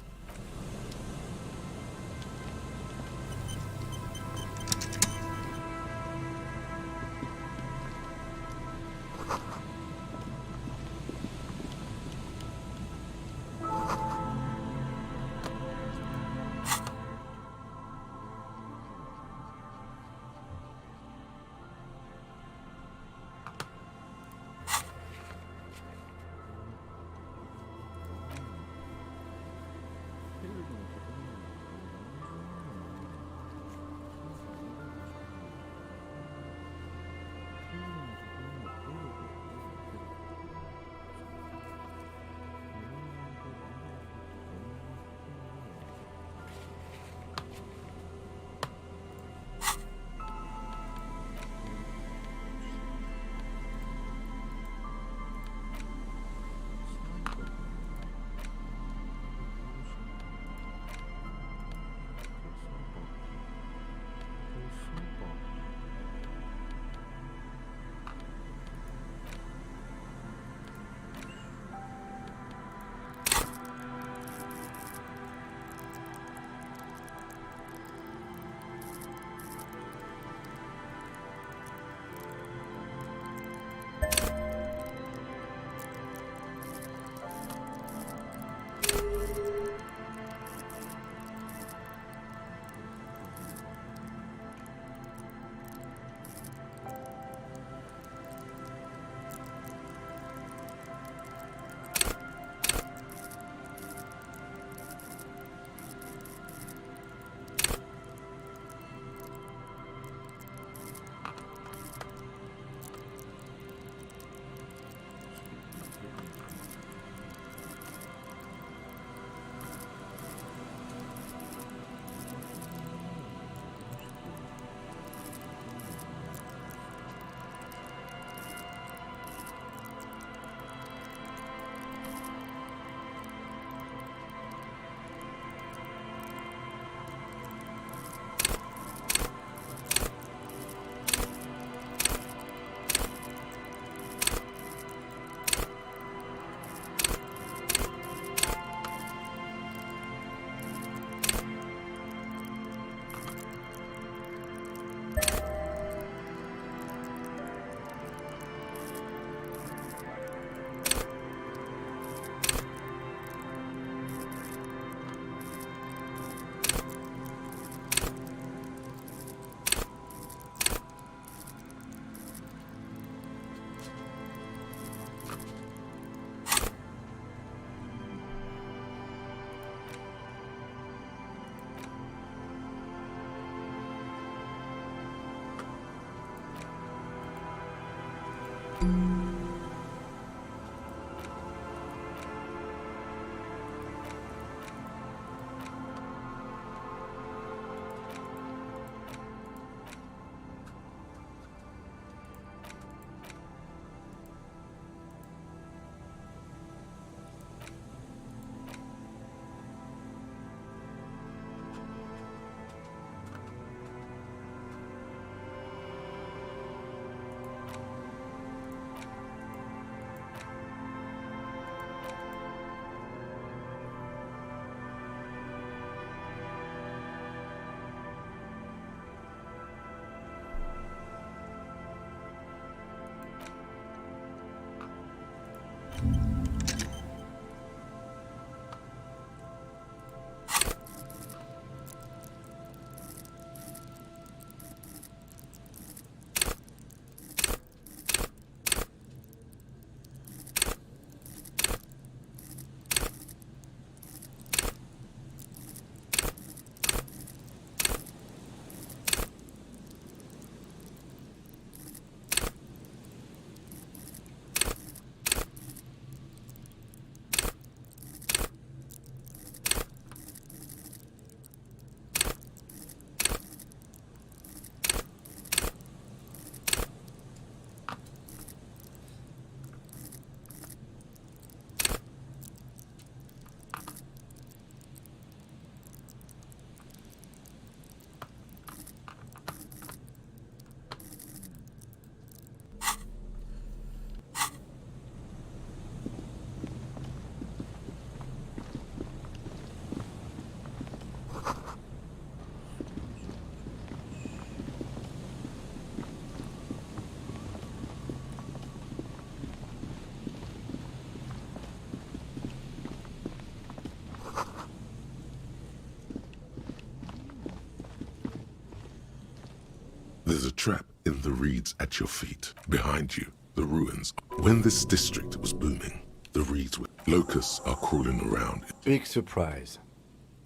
There's a trap in the reeds at your feet. Behind you, the ruins. When this district was booming, the reeds were... Locusts are crawling around. Big surprise.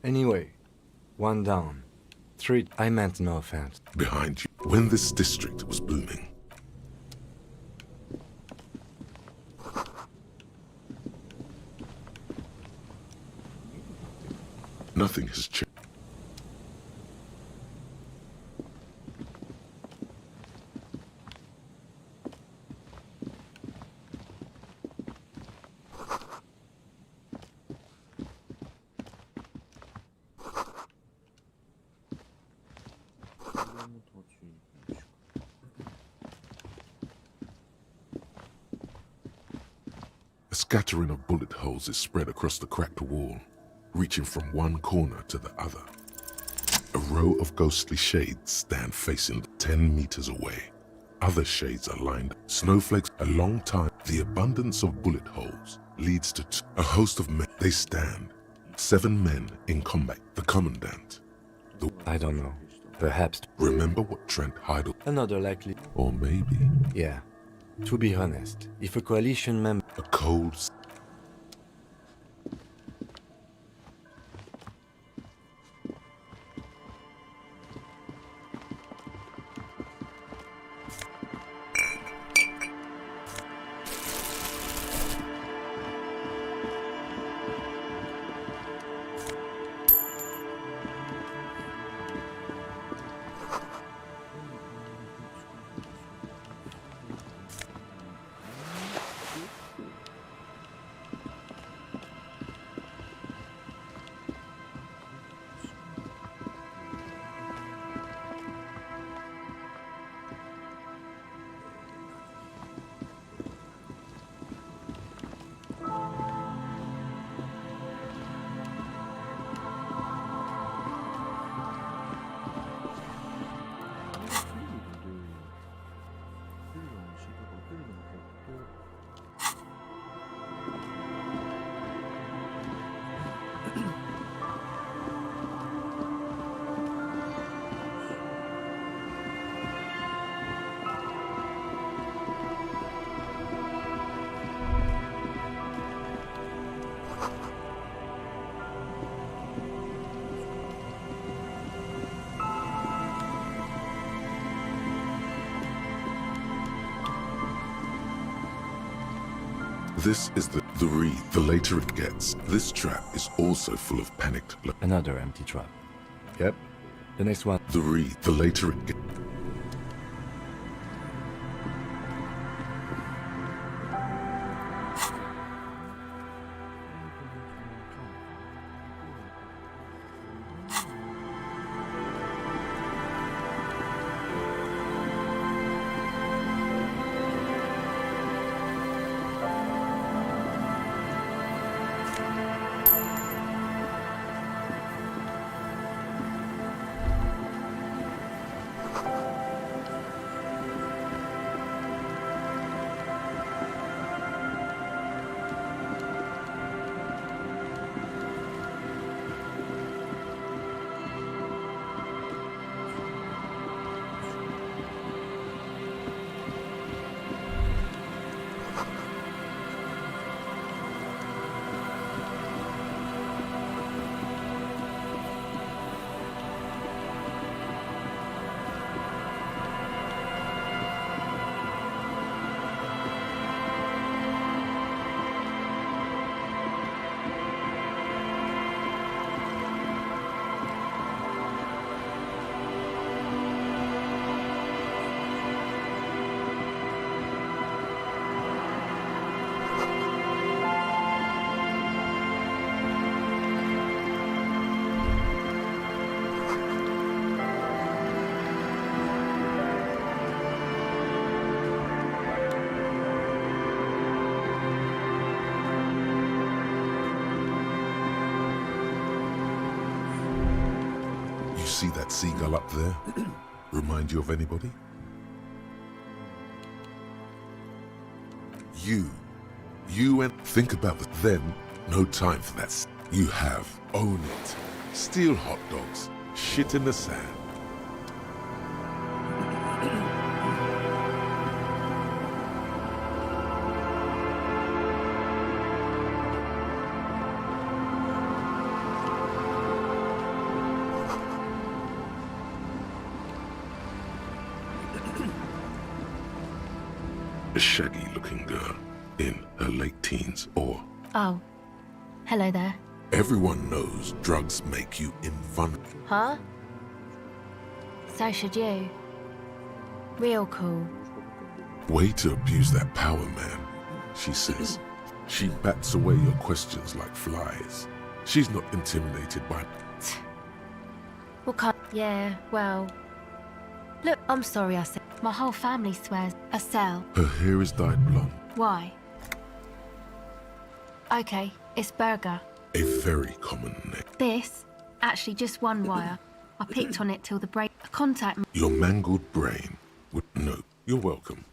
Anyway, 1 down. 3... I meant no offense. Behind you, when this district was booming. Nothing has changed. A scattering of bullet holes is spread across the cracked wall, reaching from one corner to the other. A row of ghostly shades stand facing 10 meters away. Other shades are lined. Snowflakes a long time. The abundance of bullet holes leads to a host of men. They stand. 7 men in combat. The commandant. I don't know. Perhaps. Remember what Trent Heidel. Another likely. Or maybe. Yeah. To be honest, if a coalition member... A cold... This is the reed. The later it gets, this trap is also full of panicked... Another empty trap. Yep. The next one. The reed. The later it gets... See that seagull up there? Remind you of anybody? You and think about it. Then, no time for that. You have. Own it. Steal hot dogs. Shit in the sand. a shaggy-looking girl in her late teens, or Oh. Hello there. everyone knows drugs make you invulnerable. Huh? So should you. Real cool. Way to abuse that power, man, she says. She bats away your questions like flies. She's not intimidated by... What kind? Yeah, well... Look, I'm sorry I said... My whole family swears a cell. Her hair is dyed blonde. Why? Okay, it's Burger. A very common name. This, actually just one wire. I picked on it till the break. A contact... Your mangled brain would... No, you're welcome.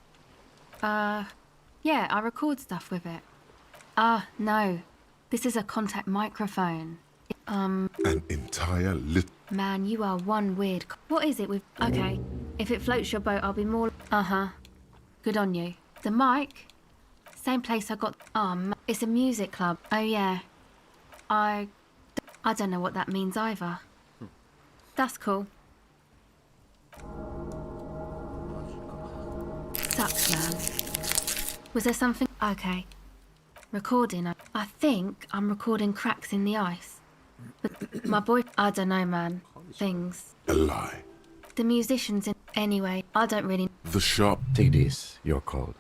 Yeah, I record stuff with it. No. This is a contact microphone. An entire Man, you are one weird... What is it with... Okay, if it floats your boat, I'll be more... Uh-huh. Good on you. The mic? Same place I got... it's a music club. Oh, yeah. I don't know what that means either. That's cool. Sucks, man. Was there something... Okay. Recording. I think I'm recording cracks in the ice. But my boy... I don't know, man. Things. A lie. The musicians in... Anyway, I don't really... The sharp... Take this, you're cold.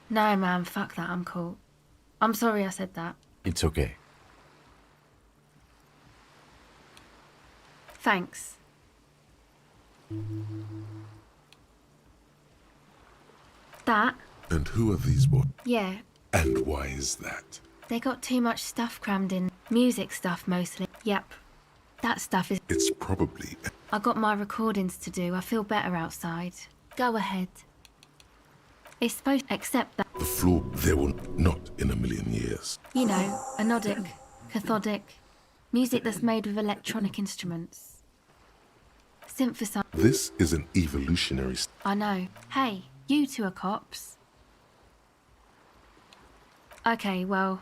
No, man, fuck that, I'm cool. I'm sorry I said that. It's okay. Thanks. That? And who are these boys? Yeah. And why is that? They got too much stuff crammed in. Music stuff, mostly. Yep. That stuff is... It's probably... I got my recordings to do. I feel better outside. Go ahead. It's supposed to accept that... The floor, there will not in a million years. You know, anodic, cathodic. Music that's made with electronic instruments. Synthesize... This is an evolutionary... I know. Hey, you two are cops. Okay, well...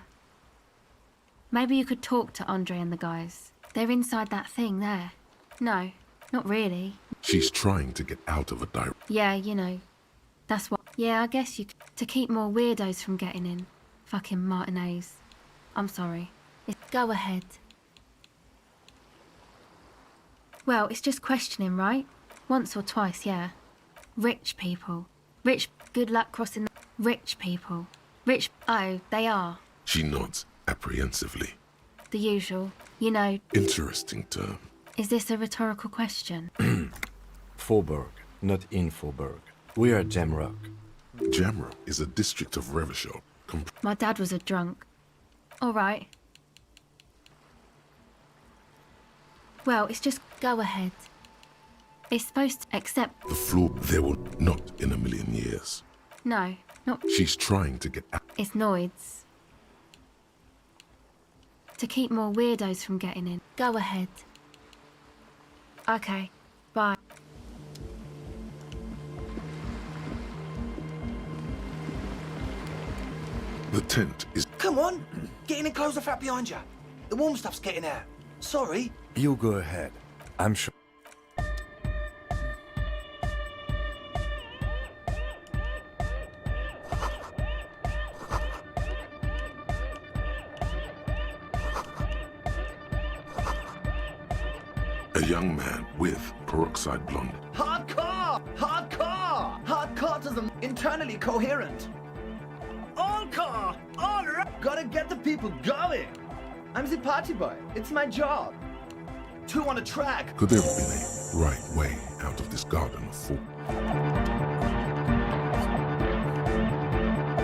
Maybe you could talk to Andre and the guys. They're inside that thing there. No, not really. She's trying to get out of a direct... Yeah, you know. That's what... Yeah, I guess you could... To keep more weirdos from getting in. Fucking Martinez. I'm sorry. Go ahead. Well, it's just questioning, right? Once or twice, yeah. Rich people. Rich... Good luck crossing... Rich people. Rich... Oh, they are. She nods apprehensively. The usual. You know... Interesting term. Is this a rhetorical question? Faubourg, not in Faubourg. We are Jamrock. Jamrock is a district of Revachol. My dad was a drunk. All right. Well, it's just... Go ahead. It's supposed to accept... The floor, there will not in a million years. No, not... She's trying to get out. It's noids. To keep more weirdos from getting in. Go ahead. Okay, bye. The tent is... Come on! Get in and close the flap behind you. The warm stuff's getting out. Sorry. You go ahead. I'm sure. A young man with peroxide blonde. Hardcore! Hardcore! Hardcore internally coherent. All car! All right! Gotta get the people going! I'm the party boy. It's my job. Two on a track. Could there have been a right way out of this garden of fool?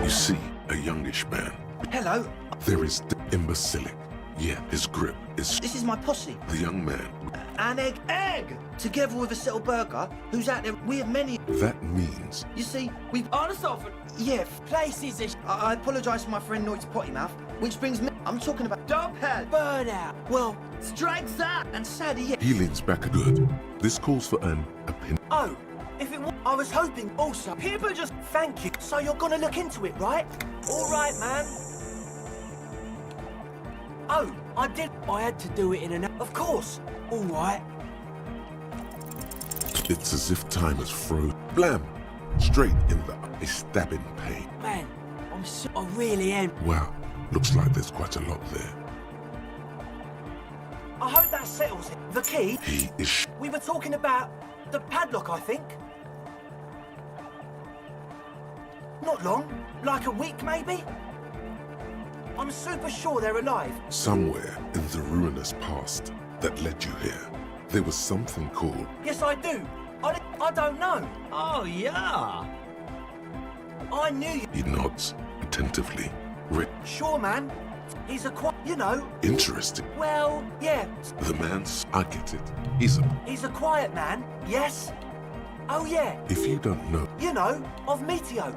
You see, a youngish man. Hello. There is imbecilic. Yeah, his grip is... This is my posse. The young man... An egg. Egg! Together with a settle burger, who's out there. We have many... That means... You see, we've... Honest offer. Yeah, places is... I apologise for my friend Noit's potty mouth, which brings me... I'm talking about... Doghead! Burnout! Well... Strike that! And sadly, yeah... He leans back a good. This calls for an opinion. Oh, if it was... I was hoping also... People just... Thank you. So you're gonna look into it, right? All right, man. Oh, I did. I had to do it in an... Of course. All right. It's as if time has frozen. Blam! straight in a stabbing pain. Man, I really am. Wow, looks like there's quite a lot there. I hope that settles it. The key? He is We were talking about the padlock, I think. Not long. Like a week, maybe? I'm super sure they're alive. somewhere in the ruinous past that led you here. There was something called Yes, I do. I don't know. Oh, yeah. I knew you. He nods attentively. Sure, man. He's a you know. Interesting. Well, yeah. The man's. I get it. He's a quiet man, yes? Oh, yeah. If you don't know, You know, of Meteo.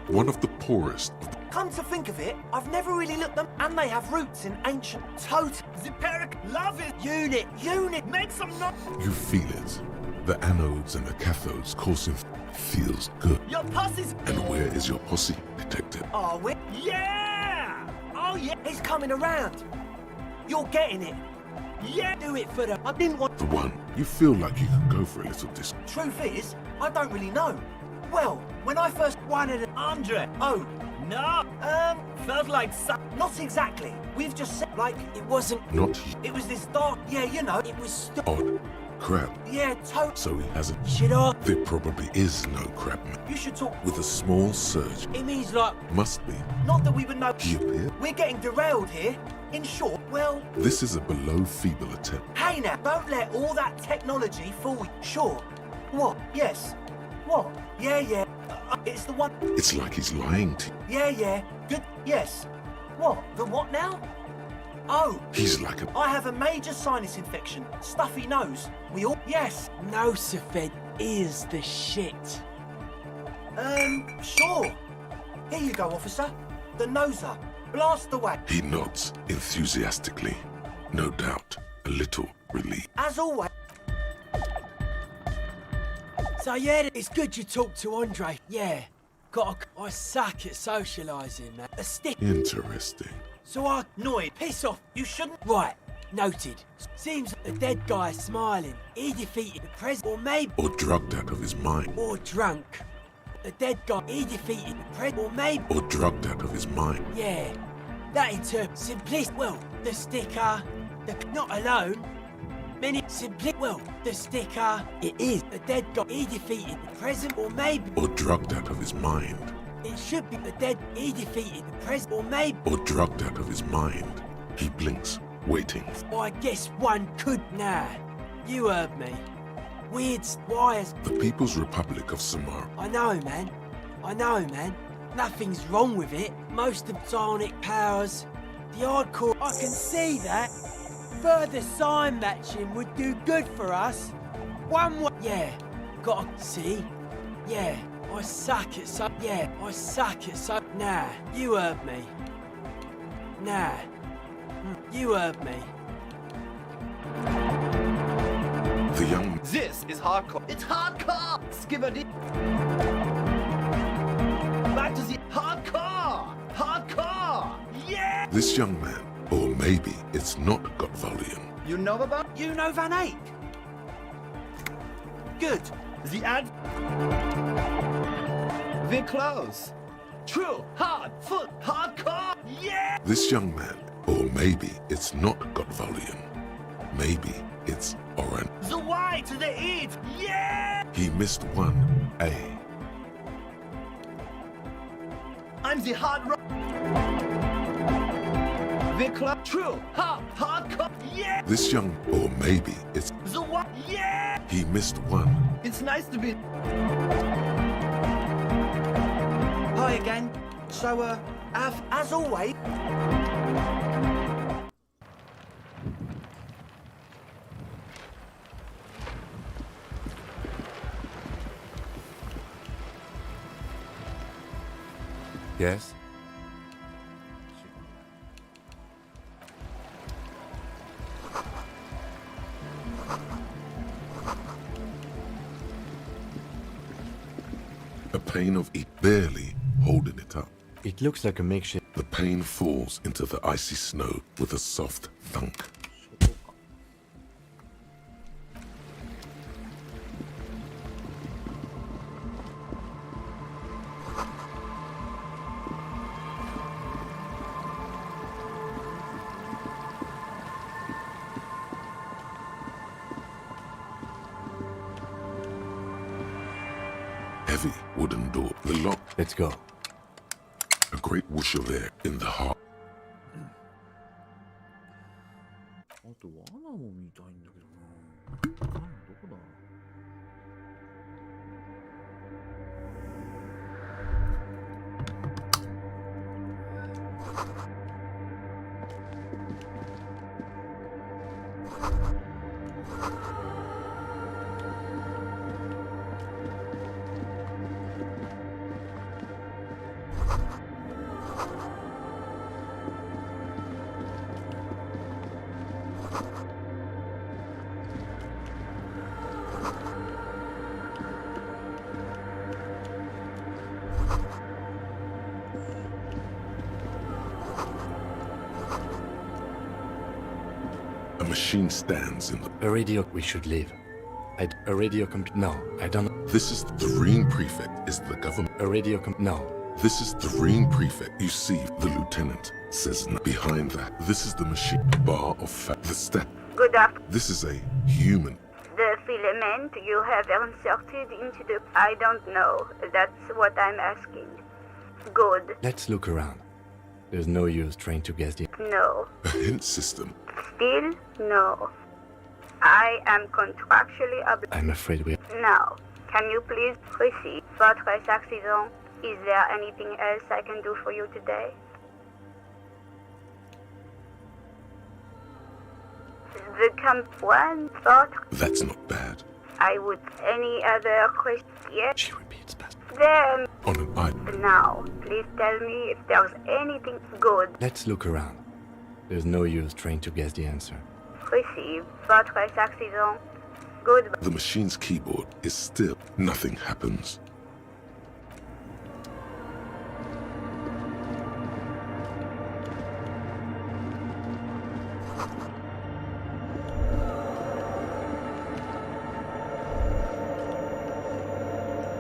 one of the poorest. Come to think of it, I've never really looked them, and they have roots in ancient Ziperic, love it. Unit. Make some noise. You feel it. The anodes and the cathodes coursing feels good. Your pussy's. And where is your posse, detective? Are we? Yeah. Oh, yeah. He's coming around. You're getting it. Yeah. Do it for the... I didn't want... The one. You feel like you could go for a little distance. Truth is, I don't really know. Well, when I first wanted it... Andre. Oh, No. Felt like not exactly. We've just said, like, it wasn't... Not he. It was this dark... Yeah, you know, it was... Odd. Crab. Yeah, So he hasn't. Shit off. There probably is no crab man. You should talk... With a small surge. It means, like... Must be. Not that we would know... He appeared. We're getting derailed here. In short, well... This is a below feeble attempt. Hey now, don't let all that technology fool you. Sure. What? Yes. What? Yeah. It's the one... It's like he's lying to you. Yeah. Good. Yes. What? The what now? Oh. He's like a... I have a major sinus infection. Stuffy nose. We all... Yes. Nosafed is the shit. Sure. Here you go, officer. The noser. Blast away. He nods enthusiastically. No doubt, a little relief. As always. So yeah, it's good you talked to Andre. Yeah. I suck at socialising, man. A stick. Interesting. So I annoyed. Piss off. You shouldn't. Right. Noted. Seems the dead guy is smiling. He defeated the president, or maybe... Or drugged out of his mind. Or drunk. The dead guy, he defeated the president, or maybe... Or drugged out of his mind. Yeah. That in terms... Simplicity. Well, the sticker... Not alone. Many... Well, the sticker... It is. The dead guy, he defeated the president, or maybe... Or drugged out of his mind. It should be the dead... He defeated the president, or maybe... Or drugged out of his mind. He blinks, waiting. I guess one could... Nah. You heard me. Weird wires. The People's Republic of Samara. I know, man. Nothing's wrong with it. Most of psionic powers. The hardcore... I can see that. Further sign matching would do good for us. One way... Yeah. Gotta see. Yeah. I suck at so... Yeah. I suck at so... Nah. You heard me. Nah. You heard me. The young... This is hardcore. It's hardcore. Skibbity. Back to the hardcore. Yeah. This young man, or maybe it's not got volume. You know about? You know Van Eyck? Good. The ad. We're close. True. Hard. Full. Hardcore. Yeah. This young man, or maybe it's not got volume. Maybe it's orange. The Y to the E. Yeah. He missed one A. I'm the hard rock. We're close. True. Hardcore. Yeah. This young, or maybe it's... The Y. Yeah. He missed one. It's nice to be... Hi again. So, as always... Yes? A pain of it barely holding it up. It looks like a makeshift. The pain falls into the icy snow with a soft thunk. heavy wooden door. The lock. Let's go. A great whoosh of air in the heart. あと罠も見たいんだけどな。罠どこだ？A machine stands in the... A radio... We should leave. A radio No, I don't... This is the Marine Prefect is the government... A radio No. This is the Marine Prefect. You see, the lieutenant says behind that. This is the machine. Bar of fat. The step. Good afternoon. This is a human. The filament you have inserted into the... I don't know. That's what I'm asking. Good. Let's look around. There's no use trying to guess the... No. A hint system. Still, no. I am contractually obliged. I'm afraid we... Now, can you please proceed? Votre accident. Is there anything else I can do for you today? The camp one thought That's not bad. I would any other question. Yes. She repeats past. Then On an island. now, please tell me if there's anything good. Let's look around. There's no use trying to guess the answer. Receive votre accident. Goodbye. The machine's keyboard is still. Nothing happens.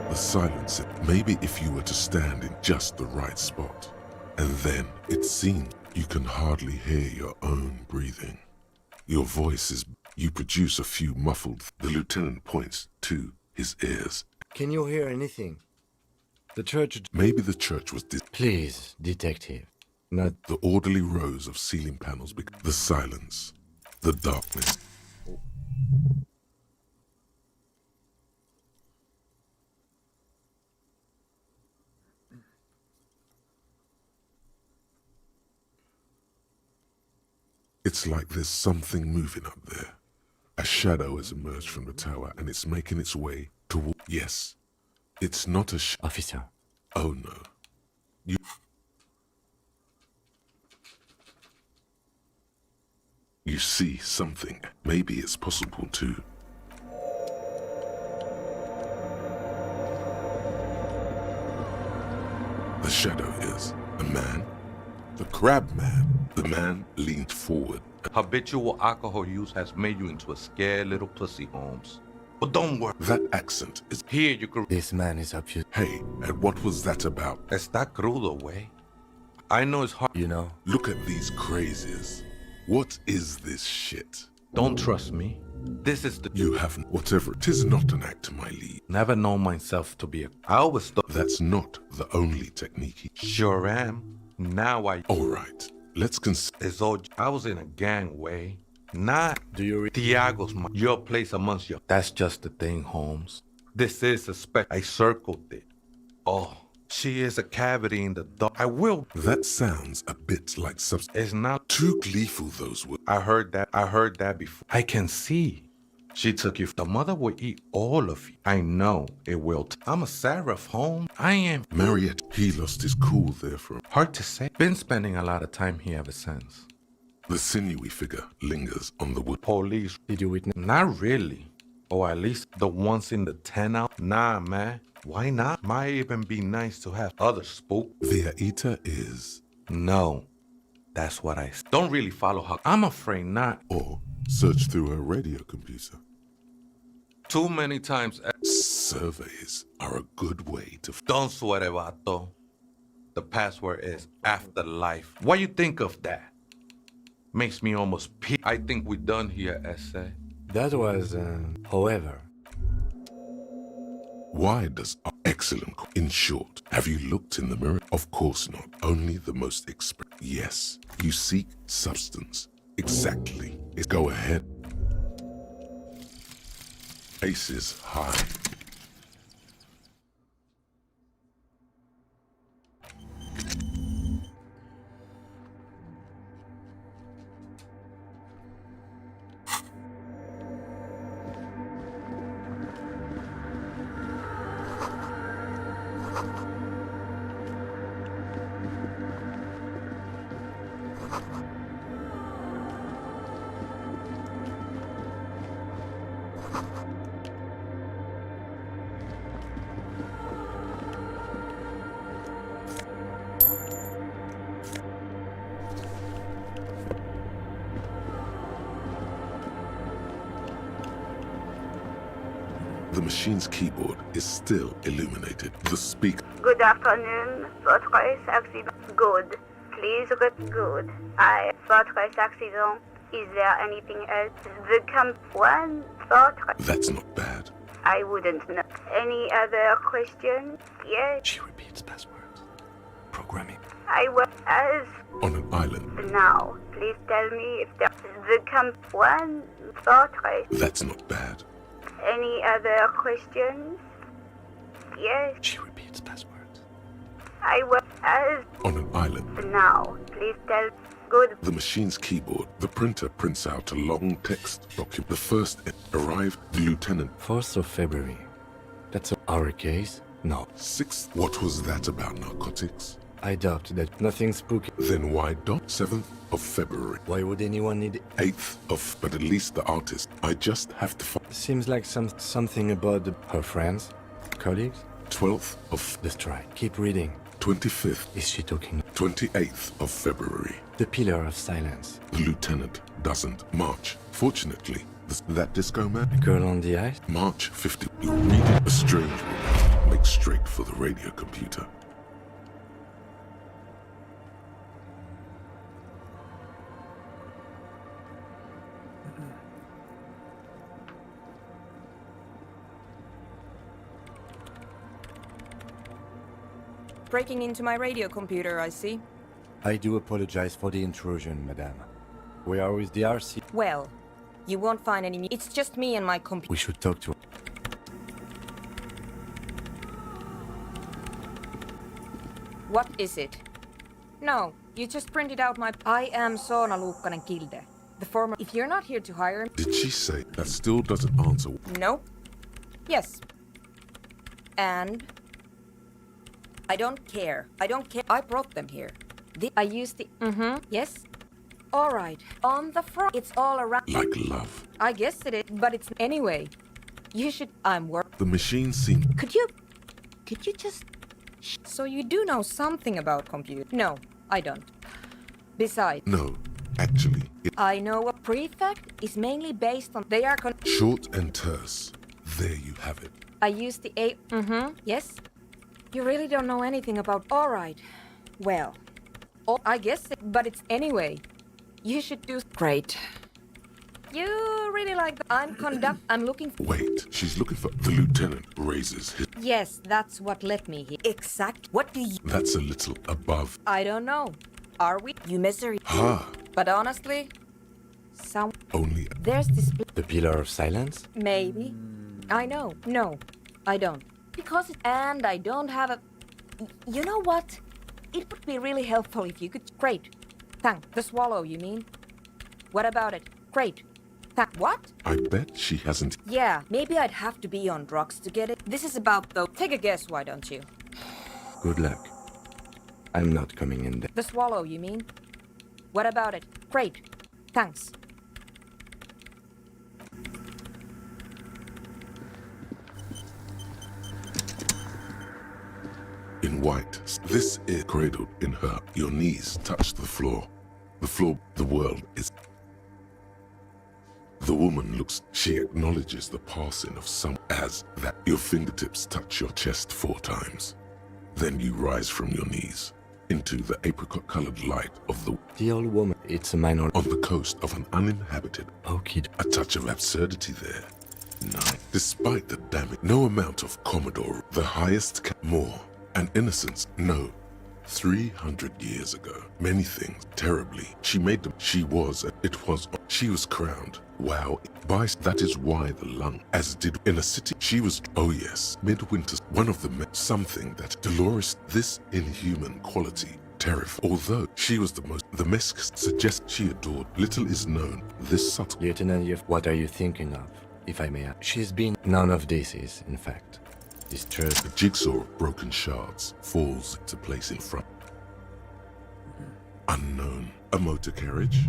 The silence. Maybe if you were to stand in just the right spot. And then it seems you can hardly hear your own breathing. Your voice is... You produce a few muffled... The lieutenant points to his ears. Can you hear anything? The church... Maybe the church was... Please, detective. Not... The orderly rows of ceiling panels... The silence. The darkness. It's like there's something moving up there. A shadow has emerged from the tower and it's making its way toward... Yes. It's not a Officer. Oh no. You see something. Maybe it's possible to... The shadow is a man. The crab man. The man leaned forward. Habitual alcohol use has made you into a scared little pussy, Holmes. But don't worry. That accent is... Here you can... This man is obvious. Hey, and what was that about? Está crudo, way. I know it's hard. You know? Look at these crazies. What is this shit? Don't trust me. This is the... You haven't... Whatever. 'Tis not an act to my lead. Never known myself to be a... I always thought... That's not the only technique. Sure am. Now I... Alright. Let's consider... It's all... I was in a gang, way. Not... Do you... Thiago's your place amongst your... That's just the thing, Holmes. This is a spec... I circled it. Oh... She is a cavity in the dark. I will... That sounds a bit like It's not... Too gleeful, those words. I heard that before. I can see. She took you... The mother will eat all of you. I know it will. I'm a seraph, Holmes. I am... Mariette, he lost his cool there for... Hard to say. Been spending a lot of time here ever since. The sinewy figure lingers on the wood. Police. Did you witness? Not really. Or at least the ones in the 10 out. Nah, man. Why not? Might even be nice to have other spook. The eater is... No. That's what I... Don't really follow her. I'm afraid not. Or search through her radio computer. Too many times... Surveys are a good way to... Don't sweat it, vato. The password is afterlife. What you think of that? Makes me almost pee. I think we're done here, essay. That was, however... Why does Excellent. In short, have you looked in the mirror? Of course not. Only the most Yes, you seek substance. Exactly. Go ahead. Aces high. The machine's keyboard is still illuminated. The speaker. Good afternoon. Fortress accident. Good. Please repeat. Good. Fortress accident. Is there anything else? The camp one fortress. That's not bad. I wouldn't know. Any other questions? Yes. She repeats passwords. Programming. I was as On an island. now. Please tell me if there's the camp one fortress. That's not bad. Any other questions? Yes. She repeats passwords. I was as On an island. now. Please tell. Good. The machine's keyboard. The printer prints out a long text document. The first arrived, the lieutenant. 4th of February. That's our case? No. 6th. What was that about narcotics? I doubt that. Nothing spooky. Then why don't 7th of February? Why would anyone need 8th of, but at least the artist. I just have to find. Seems like something about her friends, colleagues. 12th of. The strike. Keep reading. 25th. Is she talking? 28th of February. The pillar of silence. The lieutenant doesn't march. Fortunately, that disco man. Girl on the ice. March 50. You read it. A strange woman makes straight for the radio computer. Breaking into my radio computer, I see. I do apologize for the intrusion, madame. We are with the RC. Well, you won't find any. It's just me and my computer. We should talk to her. What is it? No, you just printed out my. I am Soona Luukkanen Kilde, the former. If you're not here to hire me. Did she say that still doesn't answer? No. Yes. And. I don't care. I don't care. I brought them here. I used the. Yes. All right. On the front, it's all around. Like love. I guess it is, but it's anyway. You should. I'm work. The machine seemed. Could you just. So you do know something about computers? No, I don't. Besides. No, actually. I know a prefect is mainly based on. They are. Short and terse. There you have it. I used the A. Yes. You really don't know anything about. All right. Well. Oh, I guess. But it's anyway. You should do. Great. You really like that. I'm looking for. Wait, she's looking for. The lieutenant raises his. Yes, that's what led me here. Exact. What do you. That's a little above. I don't know. Are we? You misery. Ah. But honestly. Only. There's this. The pillar of silence? Maybe. I know. No, I don't. Because and I don't have a. You know what? It would be really helpful if you could. Great. Thank. The swallow, you mean? What about it? Great. What? I bet she hasn't. Yeah, maybe I'd have to be on drugs to get it. This is about though. Take a guess, why don't you? Good luck. I'm not coming in there. The swallow, you mean? What about it? Great. Thanks. In white, this is cradled in her. Your knees touch the floor. The floor, the world is. The woman looks, she acknowledges the passing of some as that your fingertips touch your chest 4 times. Then you rise from your knees into the apricot-colored light of the old woman. It's a minor. On the coast of an uninhabited. Oh, kid. A touch of absurdity there. 9. Despite the damage, no amount of Commodore, the highest more, and innocence, no. 300 years ago, many things, terribly, she made them, she was crowned, wow, by, that is why the lung, as did in a city, she was, oh yes, midwinter, one of the, something that Dolores, this inhuman quality, terrifying, although she was the Mesks suggest she adored, little is known, this subtle. Lieutenant, what are you thinking of, if I may ask? She's been, none of this is, in fact. Disturbed. The jigsaw of broken shards falls into place in front. Unknown. A motor carriage.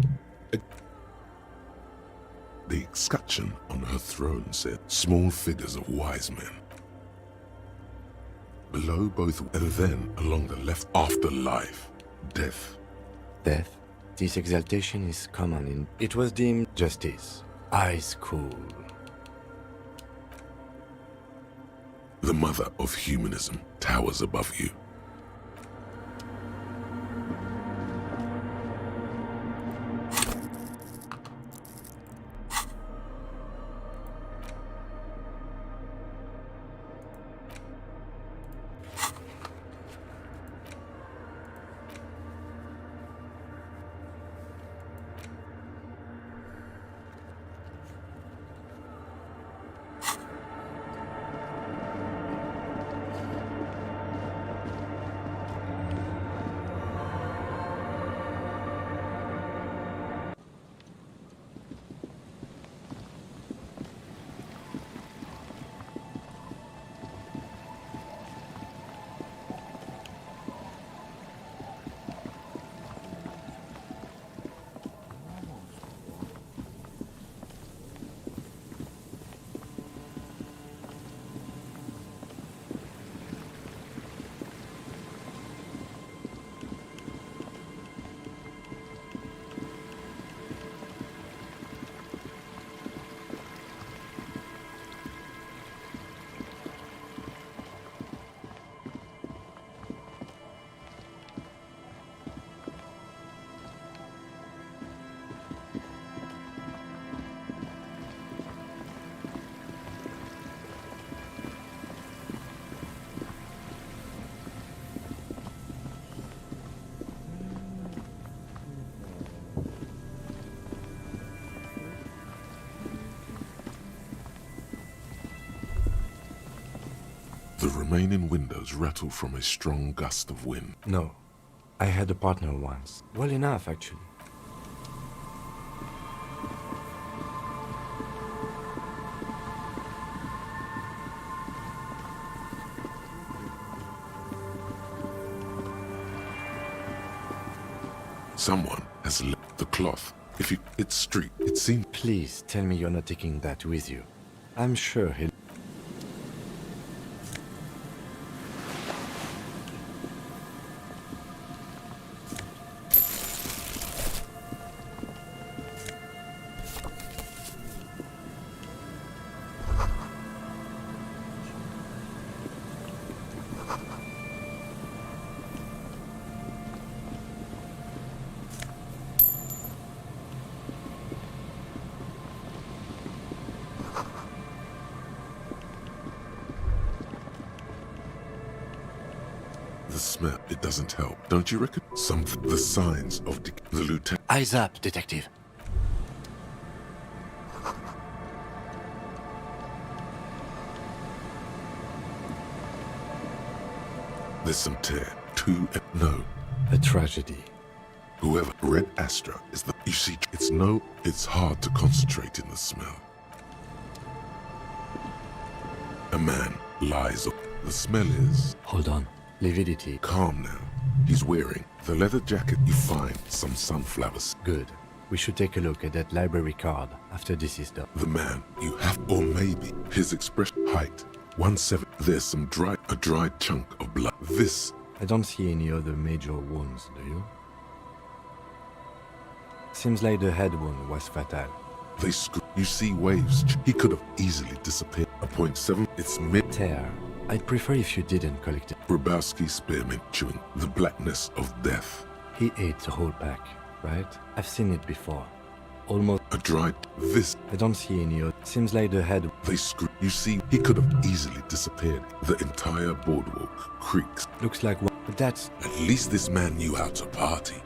The escutcheon on her throne said, small figures of wise men. Below both, and then along the left, afterlife, death. Death? This exaltation is common in... It was deemed justice. Eyes cool. The mother of humanism towers above you. The remaining windows rattle from a strong gust of wind. No. I had a partner once. Well enough, actually. Someone has left the cloth. If you... It's street. It seems... Please tell me you're not taking that with you. I'm sure he'll... The smell, it doesn't help. Don't you reckon? The signs of the lieutenant. Eyes up, detective. There's some tear. No. A tragedy. Whoever Red Astra is the... You see, it's hard to concentrate in the smell. A man lies up. The smell is... Hold on. Lividity. Calm now. He's wearing the leather jacket. You find some sunflowers. Good. We should take a look at that library card after this is done. The man, you have... Or maybe his expression... Height. 1.7. There's a dried chunk of blood. This... I don't see any other major wounds, do you? Seems like the head wound was fatal. They You see waves. He could have easily disappeared. A 0.7. It's mid... Tear. I'd prefer if you didn't collect it. Grabowski spearmint chewing the blackness of death. He ate the whole pack, right? I've seen it before. almost A dried this. I don't see any. Seems like the head. They screw. You see, he could have easily disappeared. The entire boardwalk creaks. Looks like one. But that's. At least this man knew how to party.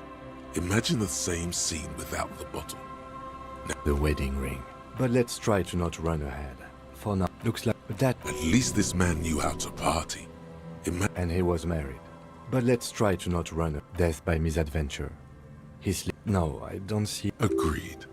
Imagine the same scene without the bottle. The wedding ring. But let's try to not run ahead. For now, looks like that. At least this man knew how to party. And he was married. But let's try to not run death by misadventure. No, I don't see. Agreed.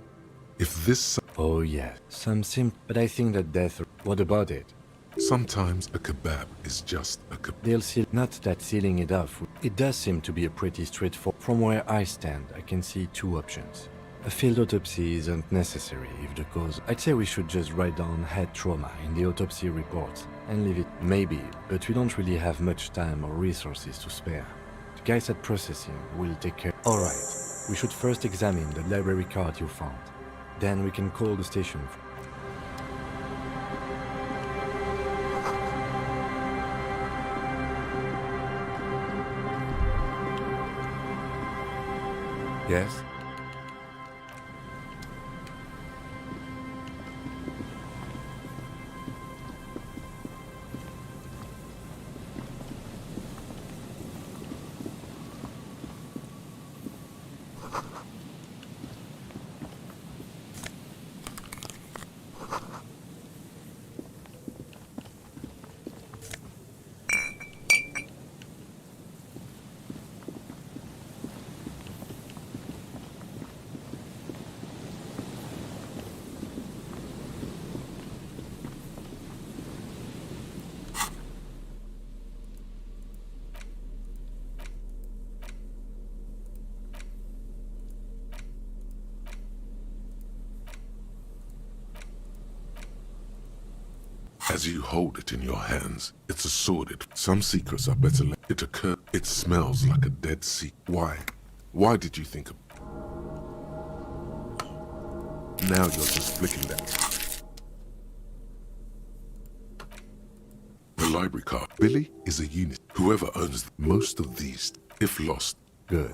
If this. Oh yeah, some sim. But I think that death. What about it? Sometimes a kebab is just a kebab. They'll see. Not that sealing it off. It does seem to be a pretty straightforward. From where I stand, I can see two options. A field autopsy isn't necessary if the cause. I'd say we should just write down head trauma in the autopsy report and leave it. Maybe, but we don't really have much time or resources to spare. The guys at processing will take care. Alright, we should first examine the library card you found. Then we can call the station. Yes? As you hold it in your hands, it's assorted. Some secrets are better let it occur. It smells like a dead sea. Why? Why did you think of... Now you're just flicking that. The library card. Billy is a unit. Whoever owns most of these, if lost. Good.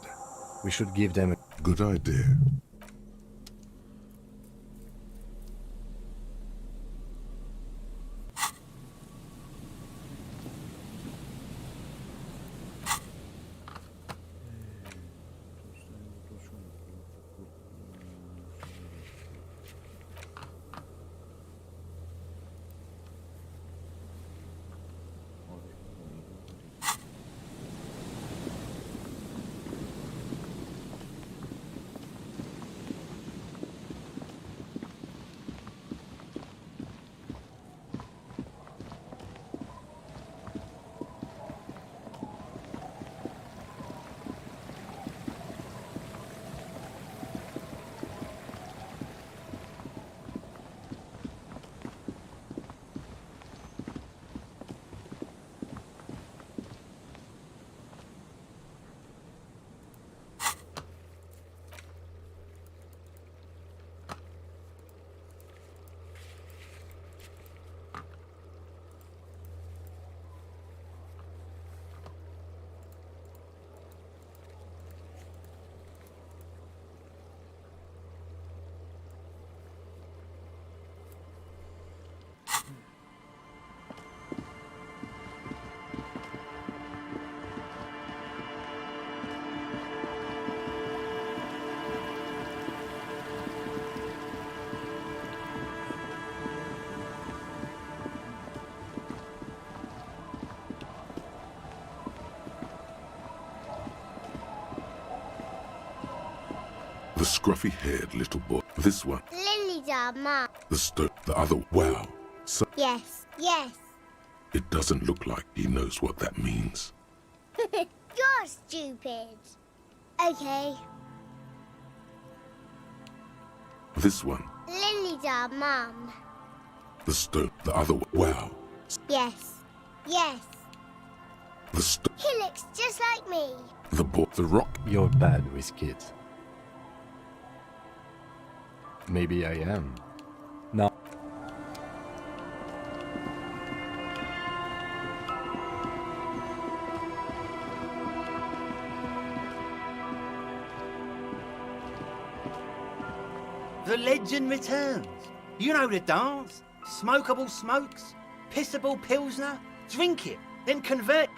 We should give them a... Good idea. The scruffy-haired little boy. This one. Lily's our mom. The other. Wow. So Yes, yes. it doesn't look like he knows what that means. You're stupid. Okay. This one. Lily's our mom. The other. Wow. Yes, yes. The He looks just like me. The boy. The rock. You're bad with kids. Maybe I am. Now. The legend returns. You know the dance. Smokable smokes, pissable pilsner. Drink it, then convert.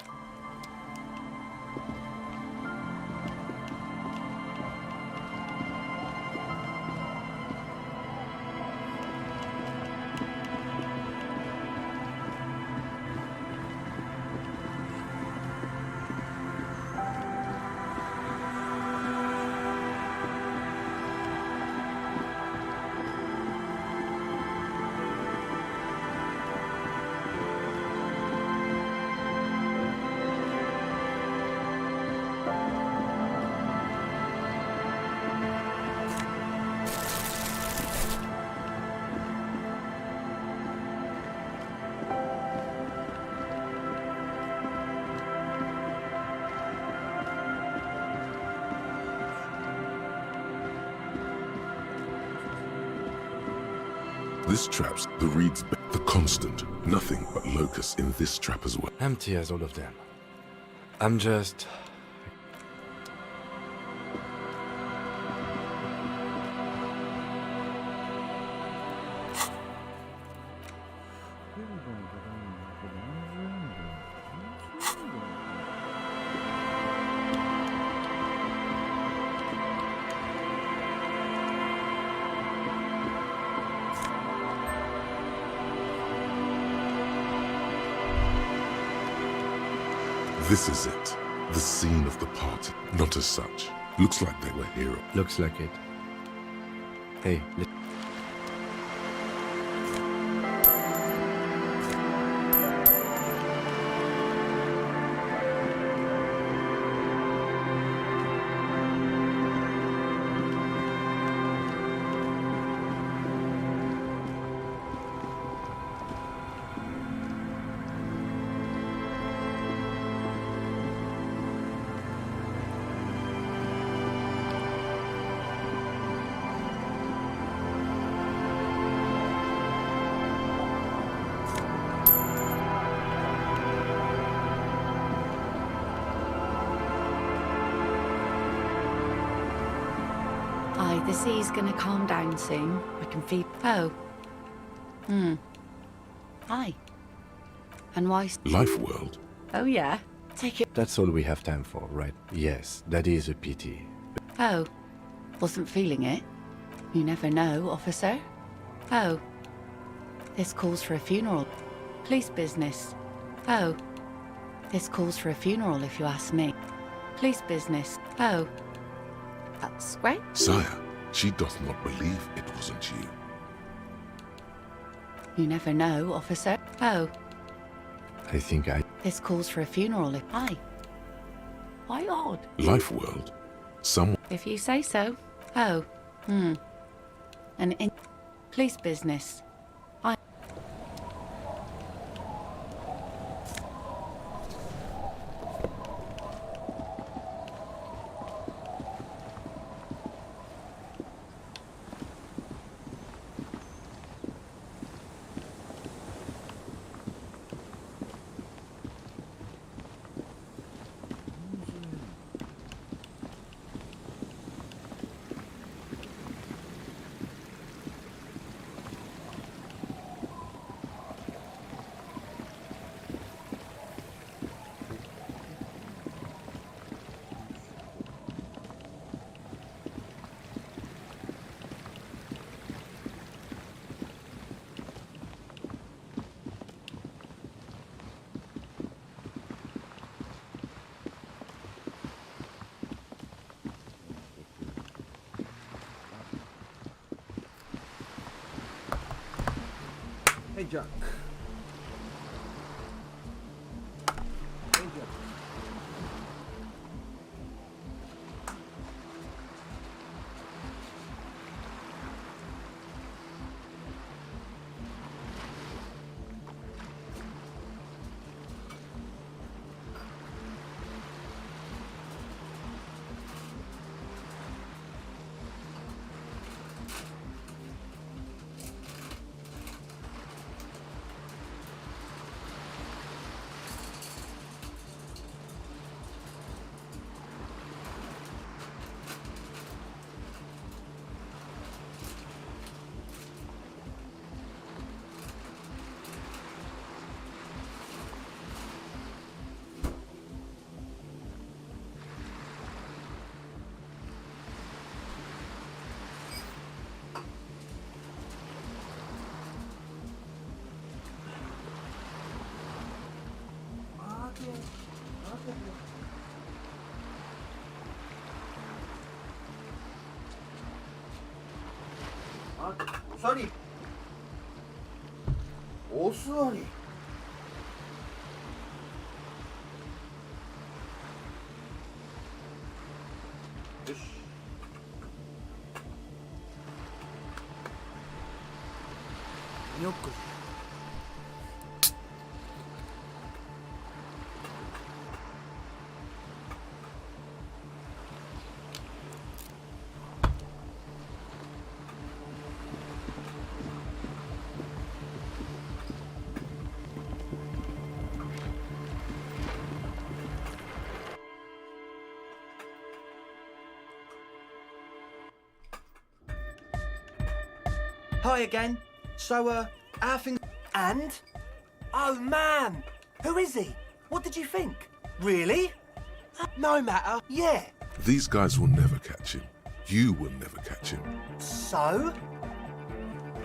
This trap's the reeds, the constant. Nothing but locusts in this trap as well. Empty as all of them. I'm just... This is it. The scene of the party. Not as such. Looks like they were heroes. Looks like it. Hey, Aye, the sea's gonna calm down soon. I can feel. Oh. Aye. And why? Life world. Oh, yeah. Take it. that's all we have time for, right? Yes, that is a pity. Oh. Wasn't feeling it. You never know, officer. Oh. This calls for a funeral. Police business. Oh. This calls for a funeral, if you ask me. Police business. Oh. That's great. Sire, she doth not believe it wasn't you. You never know, officer. Oh. I think This calls for a funeral, if I. Why odd? Life world. Someone. If you say so. Oh. An police business. I. Hey, Jack. Hey, Jack. お座り。お座り。よし。よっこい。Hi again. So, how things... And? Oh, man! Who is he? What did you think? Really? No matter. Yeah. These guys will never catch him. You will never catch him. So?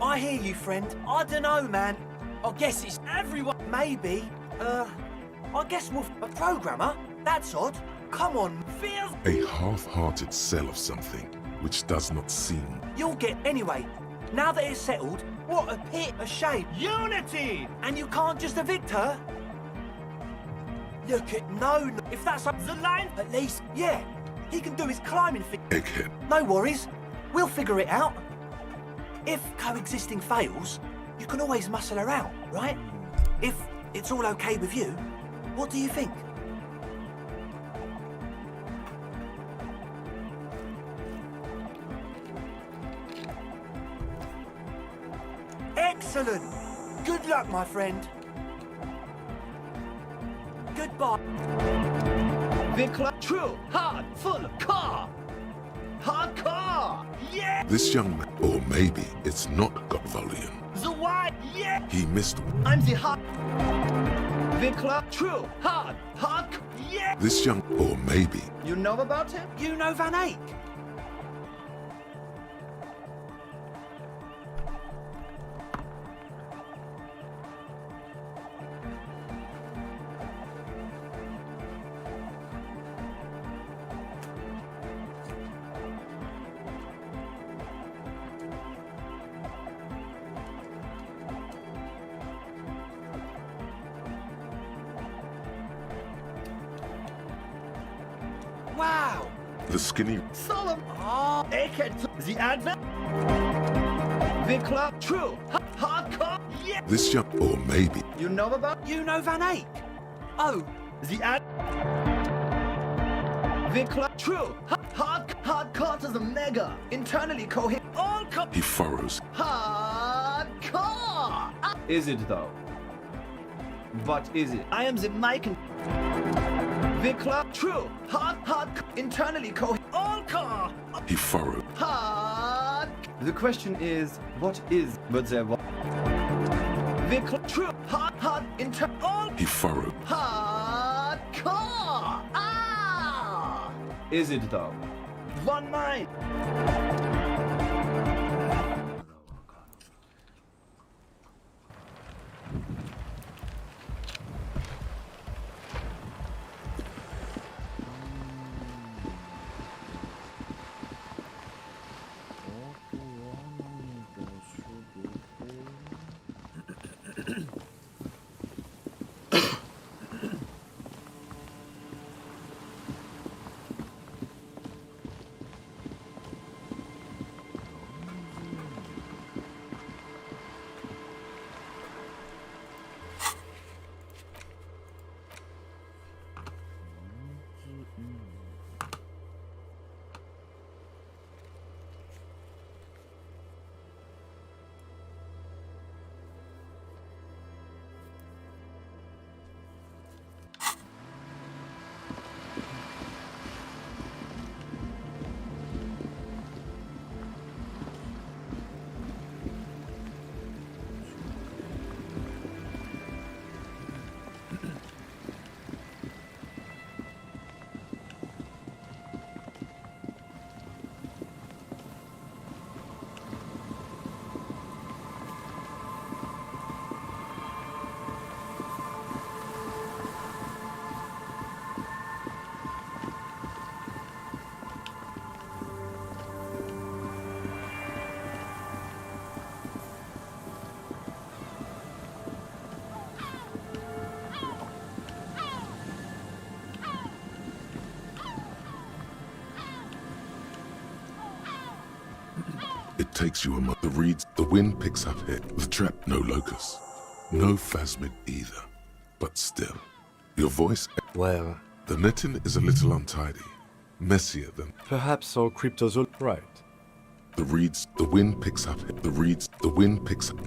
I hear you, friend. I dunno, man. I guess it's everyone. Maybe. I guess we'll... A programmer? That's odd. Come on, feels... A half-hearted sell of something which does not seem... You'll get... Anyway, now that it's settled, what a pit, a shame. Unity! And you can't just evict her? Look at... No, if that's up the line, at least, yeah. He can do his climbing thing. Egghead. No worries. We'll figure it out. If coexisting fails, you can always muscle her out, right? If it's all okay with you, what do you think? Excellent! Good luck, my friend. Goodbye. Vikla, true, hard, full, car. Hard car. Yeah. This young man, or maybe it's not got volume. The why? Yeah. He missed. I'm the hard. Vikla, true, hard, hard. Yeah. This young, or maybe. You know about him? You know Van Eyck? Wow! The skinny. Solemn. Oh, Egghead, the advent. Vikla, true, hardcore. Yeah. This young, or maybe. You know about? You know Van Eyck? Oh, the ad. Vikla, true, hardcore to the mega, internally coherent. All He furrows. Hardcore. Is it though? What is it? I am the mic. Vikla, true, hard, internally coherent. All car. He furrowed. Hard. The question is, what is? But there was. Vikla, true, hard, all. He furrowed. Hardcore. Ah. Is it though? 1 night. takes you the reeds, the wind picks up here. The trap, no locust. No phasmid either. But still, your voice... Well... The netting is a little untidy. Messier than... Perhaps our cryptozoal... Right. The reeds, the wind picks up here. The reeds, the wind picks up...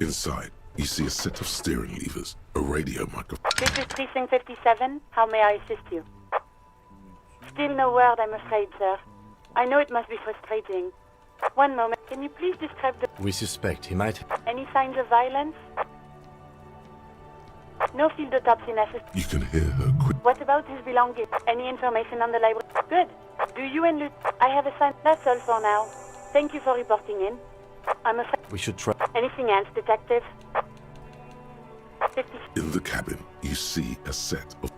Inside, you see a set of steering levers, a radio microphone. This is Precinct 57. How may I assist you? Still no word, I'm afraid, sir. I know it must be frustrating. One moment. Can you please describe the... We suspect he might... Any signs of violence? No field autopsy necessary. You can hear her quick. What about his belongings? Any information on the library? Good. Do you and Lut... I have a sign. That's all for now. Thank you for reporting in. I'm afraid... We should try... Anything else, Detective? 50... In the cabin, you see a set of...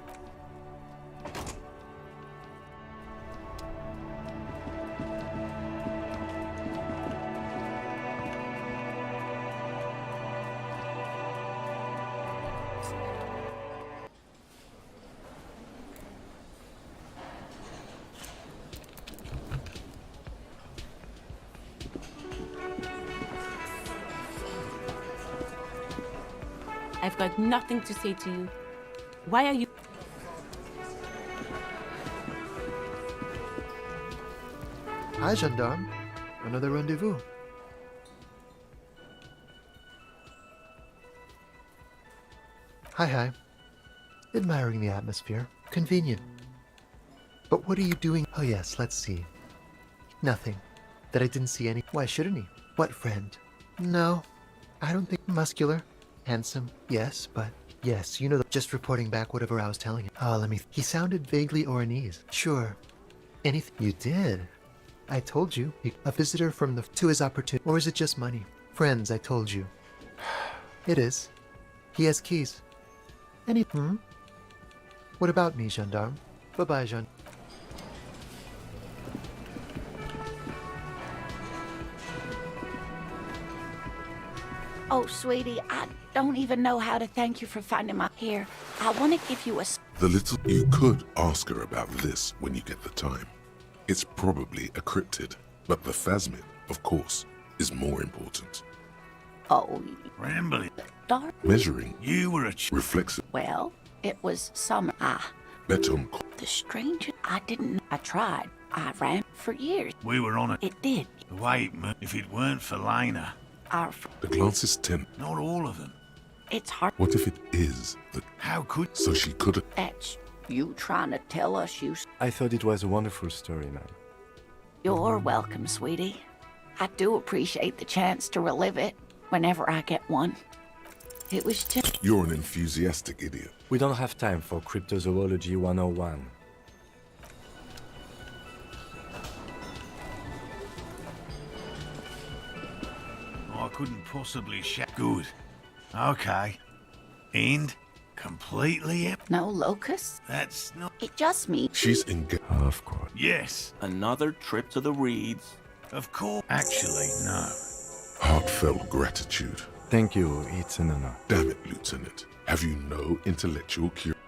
I've got nothing to say to you. Why are you... Hi, gendarme. Another rendezvous. Hi. Admiring the atmosphere. Convenient. But what are you doing? Oh yes, let's see. Nothing. That I didn't see any... Why shouldn't he? What friend? No. I don't think... Muscular. Handsome. Yes, but... Yes, you know, just reporting back whatever I was telling him. Oh, let me... He sounded vaguely Oranese. Sure. Anything... You did. I told you. A visitor from the... To his opportunity. Or is it just money? Friends, I told you. It is. He has keys. Any... What about me, gendarme? Bye-bye, gendarme. Oh, sweetie, I don't even know how to thank you for finding my... Here, I want to give you a... The little... You could ask her about this when you get the time. It's probably a cryptid, but the phasmid, of course, is more important. Oh, Rambling. darn. Measuring You were a reflexive Well, it was summer. beton. The stranger. I didn't. I tried. I ran for years. We were on it. It did. The way it moved. If it weren't for Lena. The glance is 10. Not all of them. It's hard. What if it is the... How could... So she could have... That's you trying to tell us you... I thought it was a wonderful story, man. You're welcome, sweetie. I do appreciate the chance to relive it whenever I get one. It was just... You're an enthusiastic idiot. We don't have time for Cryptozoology 101. I couldn't possibly Good. Okay. And completely empty. No locusts? That's not... It just means... She's engaged. Of course. Yes. Another trip to the Reeds. Of course. Actually, no. Heartfelt gratitude. Thank you, it's an honor. Damn it, Lieutenant. Have you no intellectual curiosity?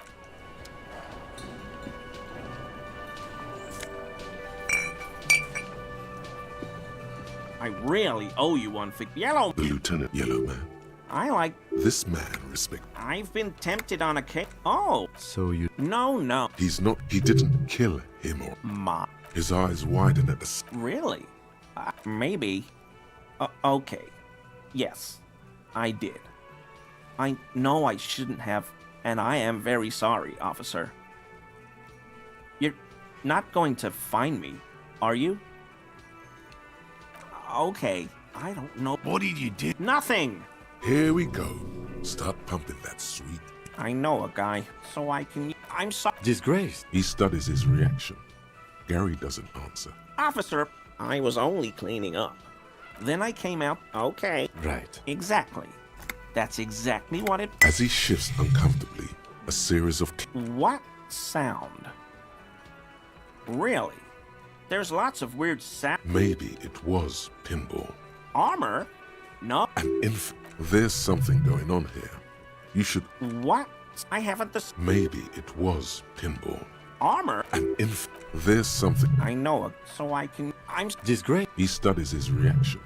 I really owe you one for yellow. The Lieutenant Yellow Man. I like... This man respect... I've been tempted on a cake. Oh. So you... No. He's not... He didn't kill him or... Ma. His eyes widen at the... Really? Maybe. Okay. Yes. I did. I know I shouldn't have, and I am very sorry, officer. You're not going to find me, are you? Okay, I don't know. What did you do? Nothing! Here we go. Start pumping that sweet... I know a guy, so I can... I'm sorry. Disgrace. He studies his reaction. Gary doesn't answer. Officer, I was only cleaning up. Then I came out, okay. Right. Exactly. That's exactly what it... As he shifts uncomfortably, a series of... What sound? Really? There's lots of weird sound... Maybe it was pinball. Armor? No. There's something going on here. You should... What? I haven't the... Maybe it was pinball. Armor? There's something... I know it, so I can... I'm... Disgrace. He studies his reaction.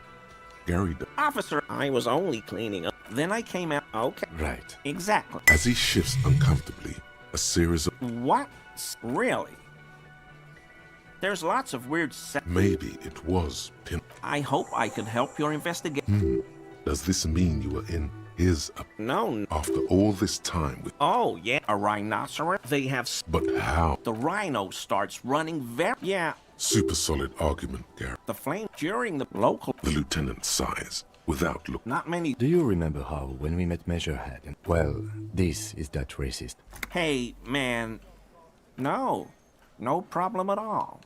Gary does. Officer, I was only cleaning up. Then I came out, okay. Right. Exactly. As he shifts uncomfortably, a series of... What? Really? There's lots of weird sound... Maybe it was pin... I hope I could help your investigation. Does this mean you were in his... No. After all this time with... Oh, yeah. A rhinoceros? They have... But how? The rhino starts running very... Yeah. Super solid argument, Gary. The flame during the local... The lieutenant sighs, without look. Not many... Do you remember how, when we met Measurehead, and... Well, this is that racist. Hey, man. No. No problem at all.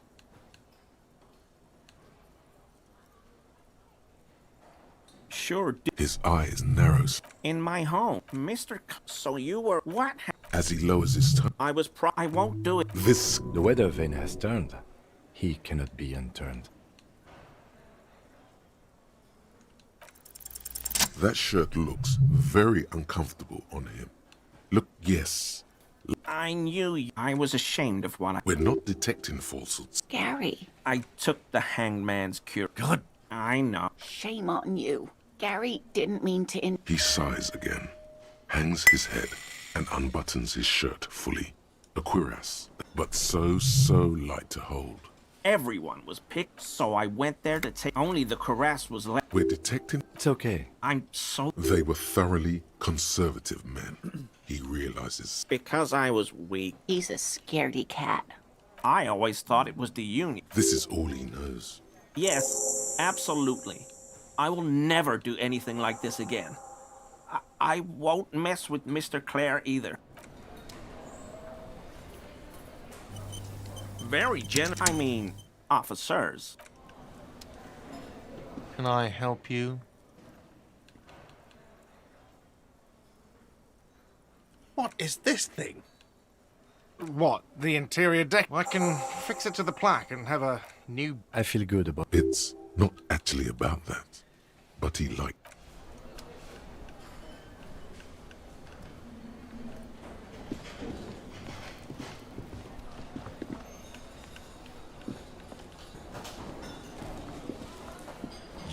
Sure. His eyes narrows. In my home, Mr. So you were... What? As he lowers his tone. I won't do it. This... The weather vane has turned. He cannot be unturned. That shirt looks very uncomfortable on him. Look, yes. I knew I was ashamed of what I... We're not detecting falsehoods. Gary. I took the hangman's cure. God. I know. Shame on you. Gary didn't mean to He sighs again, hangs his head, and unbuttons his shirt fully. A cuirass, but so light to hold. Everyone was picked, so I went there to take... Only the cuirass was left. We're detecting... It's okay. I'm so... They were thoroughly conservative men. He realizes. Because I was weak. He's a scaredy cat. I always thought it was the Union. This is all he knows. Yes, absolutely. I will never do anything like this again. I won't mess with Mr. Clare either. Very I mean, officers. Can I help you? What is this thing? What, the interior deck? I can fix it to the plaque and have a new... I feel good about... It's not actually about that, but he liked...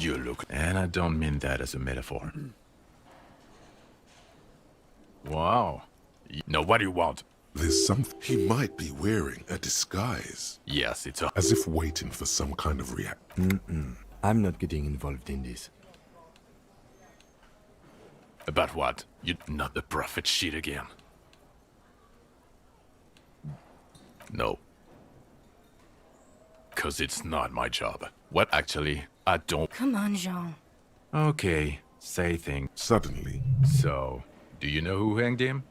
You look, and I don't mean that as a metaphor. Wow. No, what do you want? There's something. He might be wearing a disguise. Yes, it's a... As if waiting for some kind of reaction. I'm not getting involved in this. About what? You not the prophet shit again. No. 'Cause it's not my job. What actually, I don't... Come on, Jean. Okay, say things. Suddenly. So, do you know who hanged him?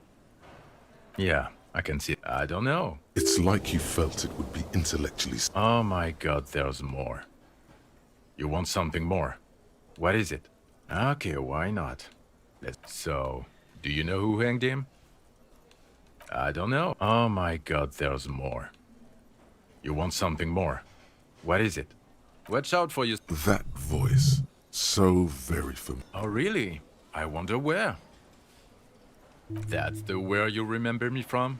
Yeah, I can see. I don't know. It's like you felt it would be intellectually... Oh my god, there's more. You want something more? What is it? Okay, why not? So, do you know who hanged him? I don't know. Oh my god, there's more. You want something more? What is it? Watch out for you. That voice. So very familiar. Oh really? I wonder where. That's the where you remember me from?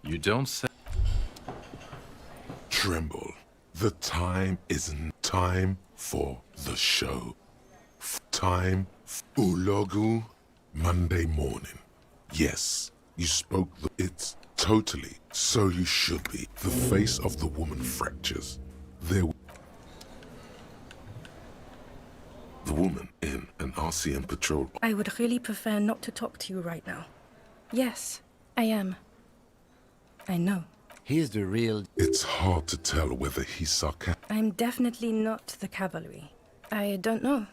You don't say... Tremble. The time isn't time for the show. Time for Ulogu Monday morning. Yes, you spoke the... It's totally so you should be. The face of the woman fractures. There... The woman in an RCM patrol... I would really prefer not to talk to you right now. Yes, I am. I know. He's the real... It's hard to tell whether he's sarcastic. I'm definitely not the cavalry. I don't know.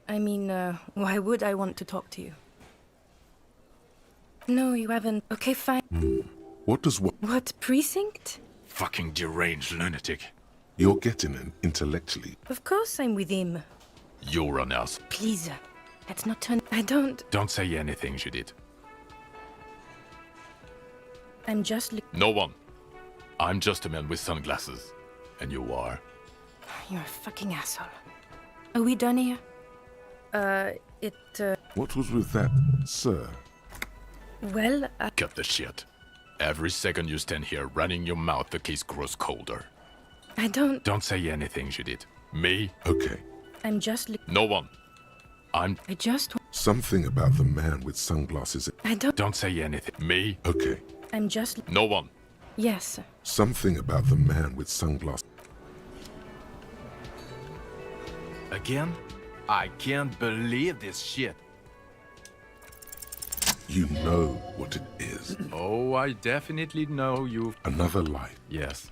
I mean, why would I want to talk to you? No, you haven't. Okay, fine. What does what... What precinct? Fucking deranged lunatic. You're getting it intellectually. Of course I'm with him. You're an ass. Please, let's not turn... I don't... Don't say anything, Judith. I'm just... No one. I'm just a man with sunglasses. And you are? You're a fucking asshole. Are we done here? What was with that, sir? Well, Cut the shit. Every second you stand here running your mouth, the case grows colder. I don't... Don't say anything, Judith. Me? Okay. I'm just... No one. I just... Something about the man with sunglasses. I don't... Don't say anything. Me? Okay. I'm just... No one. Yes. Something about the man with sunglasses. Again? I can't believe this shit. You know what it is. Oh, I definitely know you. Another life. Yes,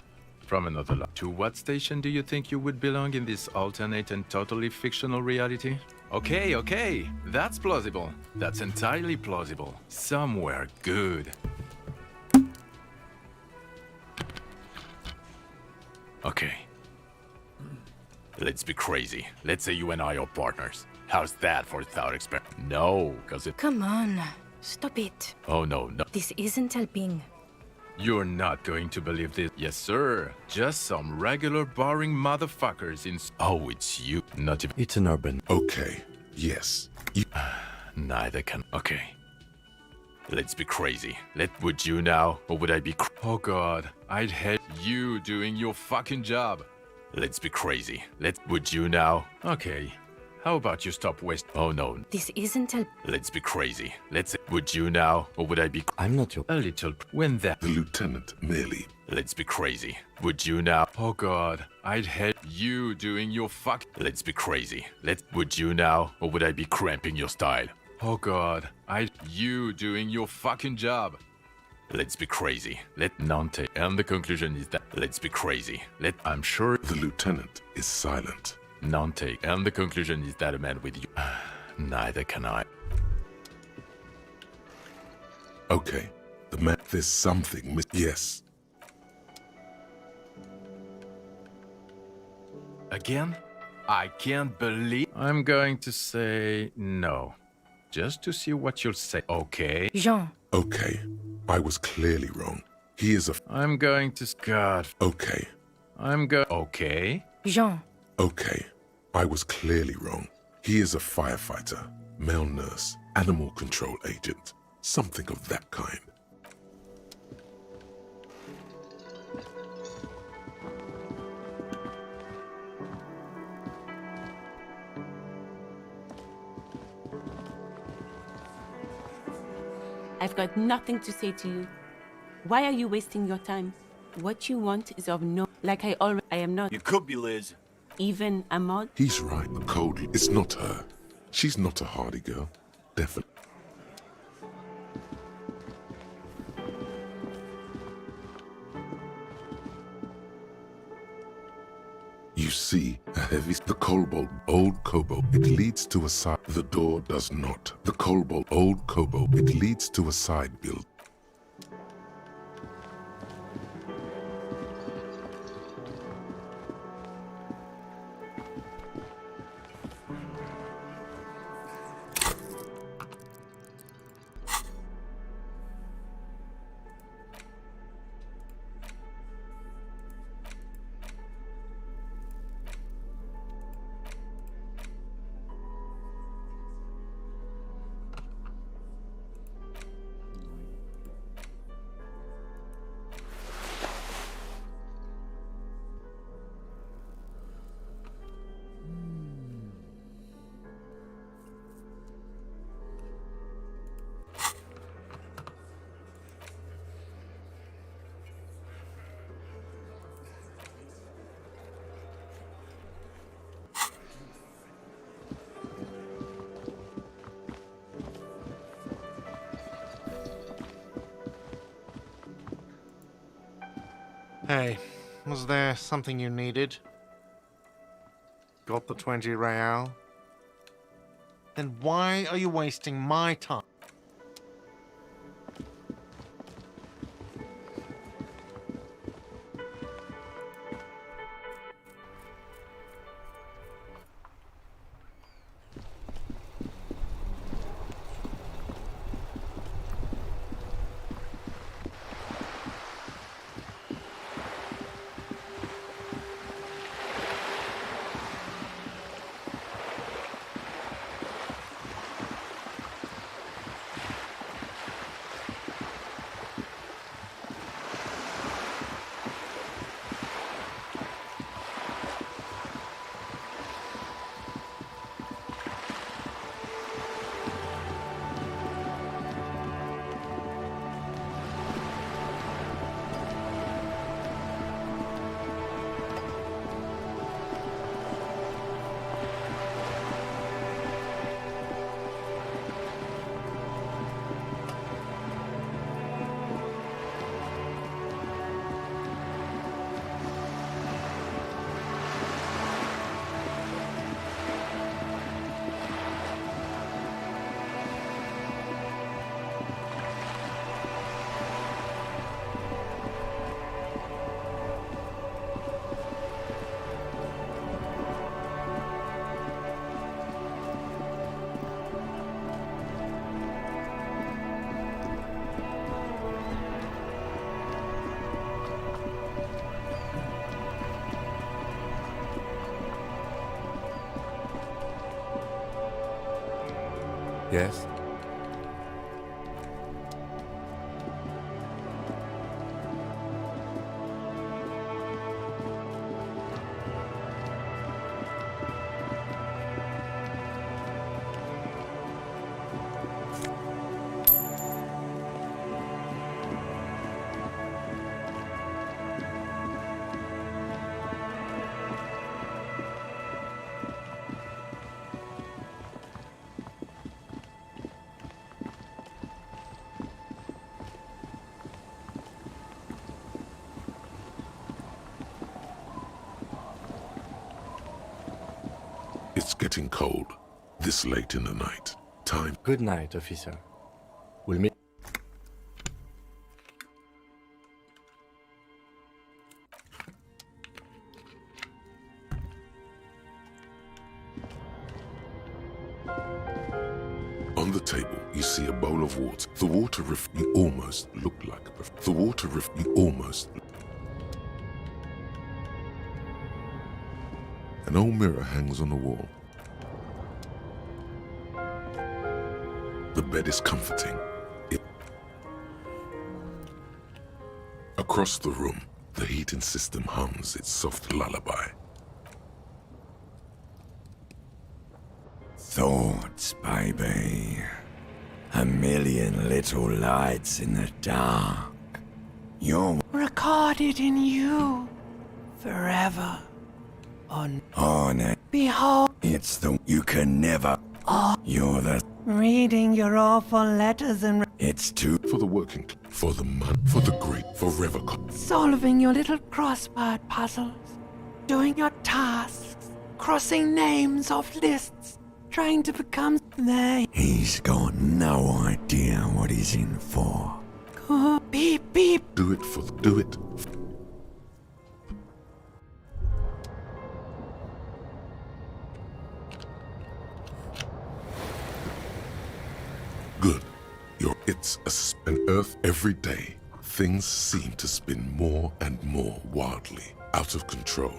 from another life. To what station do you think you would belong in this alternate and totally fictional reality? Okay, that's plausible. That's entirely plausible. Somewhere good. Okay. Let's be crazy. Let's say you and I are partners. How's that for thought experiment? No, because it... Come on. Stop it. Oh, no. This isn't helping. You're not going to believe this. Yes, sir. Just some regular boring motherfuckers in... Oh, it's you. Not even... It's an urban... Okay. Yes. You... Neither can... Okay. Let's be crazy. Would you now? Or would I be... Oh, God. I'd hate you doing your fucking job. Let's be crazy. Would you now? Okay. How about you stop wasting... Oh, no. This isn't help... Let's be crazy. Would you now? Or would I be... I'm not your... A little... When that... The lieutenant merely... Let's be crazy. Would you now? Oh, God. I'd hate you doing your fuck... Let's be crazy. Would you now? Or would I be cramping your style? Oh, God. You doing your fucking job. Let's be crazy. Nante. And the conclusion is that... Let's be crazy. I'm sure... The lieutenant is silent. Nante. And the conclusion is that a man with you... Neither can I. Okay. The man... There's something... Yes. Again? I can't believe... I'm going to say no. Just to see what you'll say. Okay? Jean. Okay. I was clearly wrong. He is a... I'm going to... God. Okay. Okay? Jean. Okay. I was clearly wrong. He is a firefighter, male nurse, animal control agent. Something of that kind. I've got nothing to say to you. Why are you wasting your time? What you want is of no... Like I am not... You could be, Liz. Even a mod? He's right. The code, it's not her. She's not a hardy girl. Definitely. You see, a heavy... The cobalt, old cobalt, it leads to a side... The door does not. The cobalt, old cobalt, it leads to a side build. Hey, was there something you needed? Got the 20 real? Then why are you wasting my time? Yes? It's getting cold. This late in the night. Time. Good night, officer. We'll meet. On the table, you see a bowl of water. The water you almost looked like the water you almost. An old mirror hangs on the wall. The bed is comforting. Across the room, the heating system hums its soft lullaby. Thoughts, baby. A million little lights in the dark. You're Recorded in you forever. on it. Behold, It's the you can never. You're the. reading your awful letters and It's too. For the working, for the man, for the great, forever. solving your little crossword puzzles, doing your tasks, crossing names off lists, trying to become they. He's got no idea what he's in for. Beep beep. Do it for do it. Good. It's an Earth every day. Things seem to spin more and more wildly, out of control.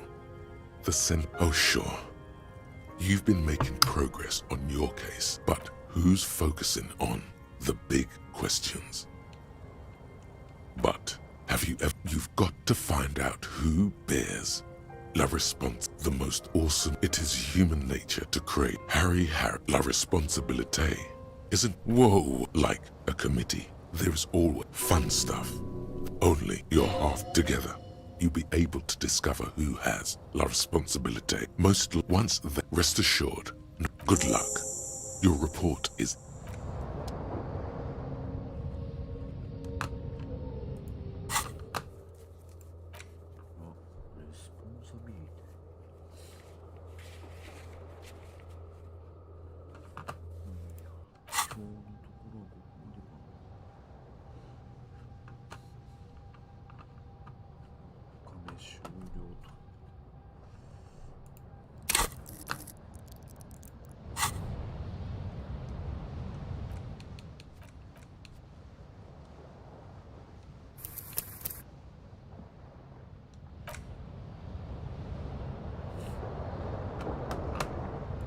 Oh sure. You've been making progress on your case, but who's focusing on the big questions? But you've got to find out who bears la response. The most awesome. It is human nature to crave. La responsabilité isn't like a committee. There's always fun stuff. Only you're half together. You'll be able to discover who has la responsabilité. Once rest assured. Good luck. Your report is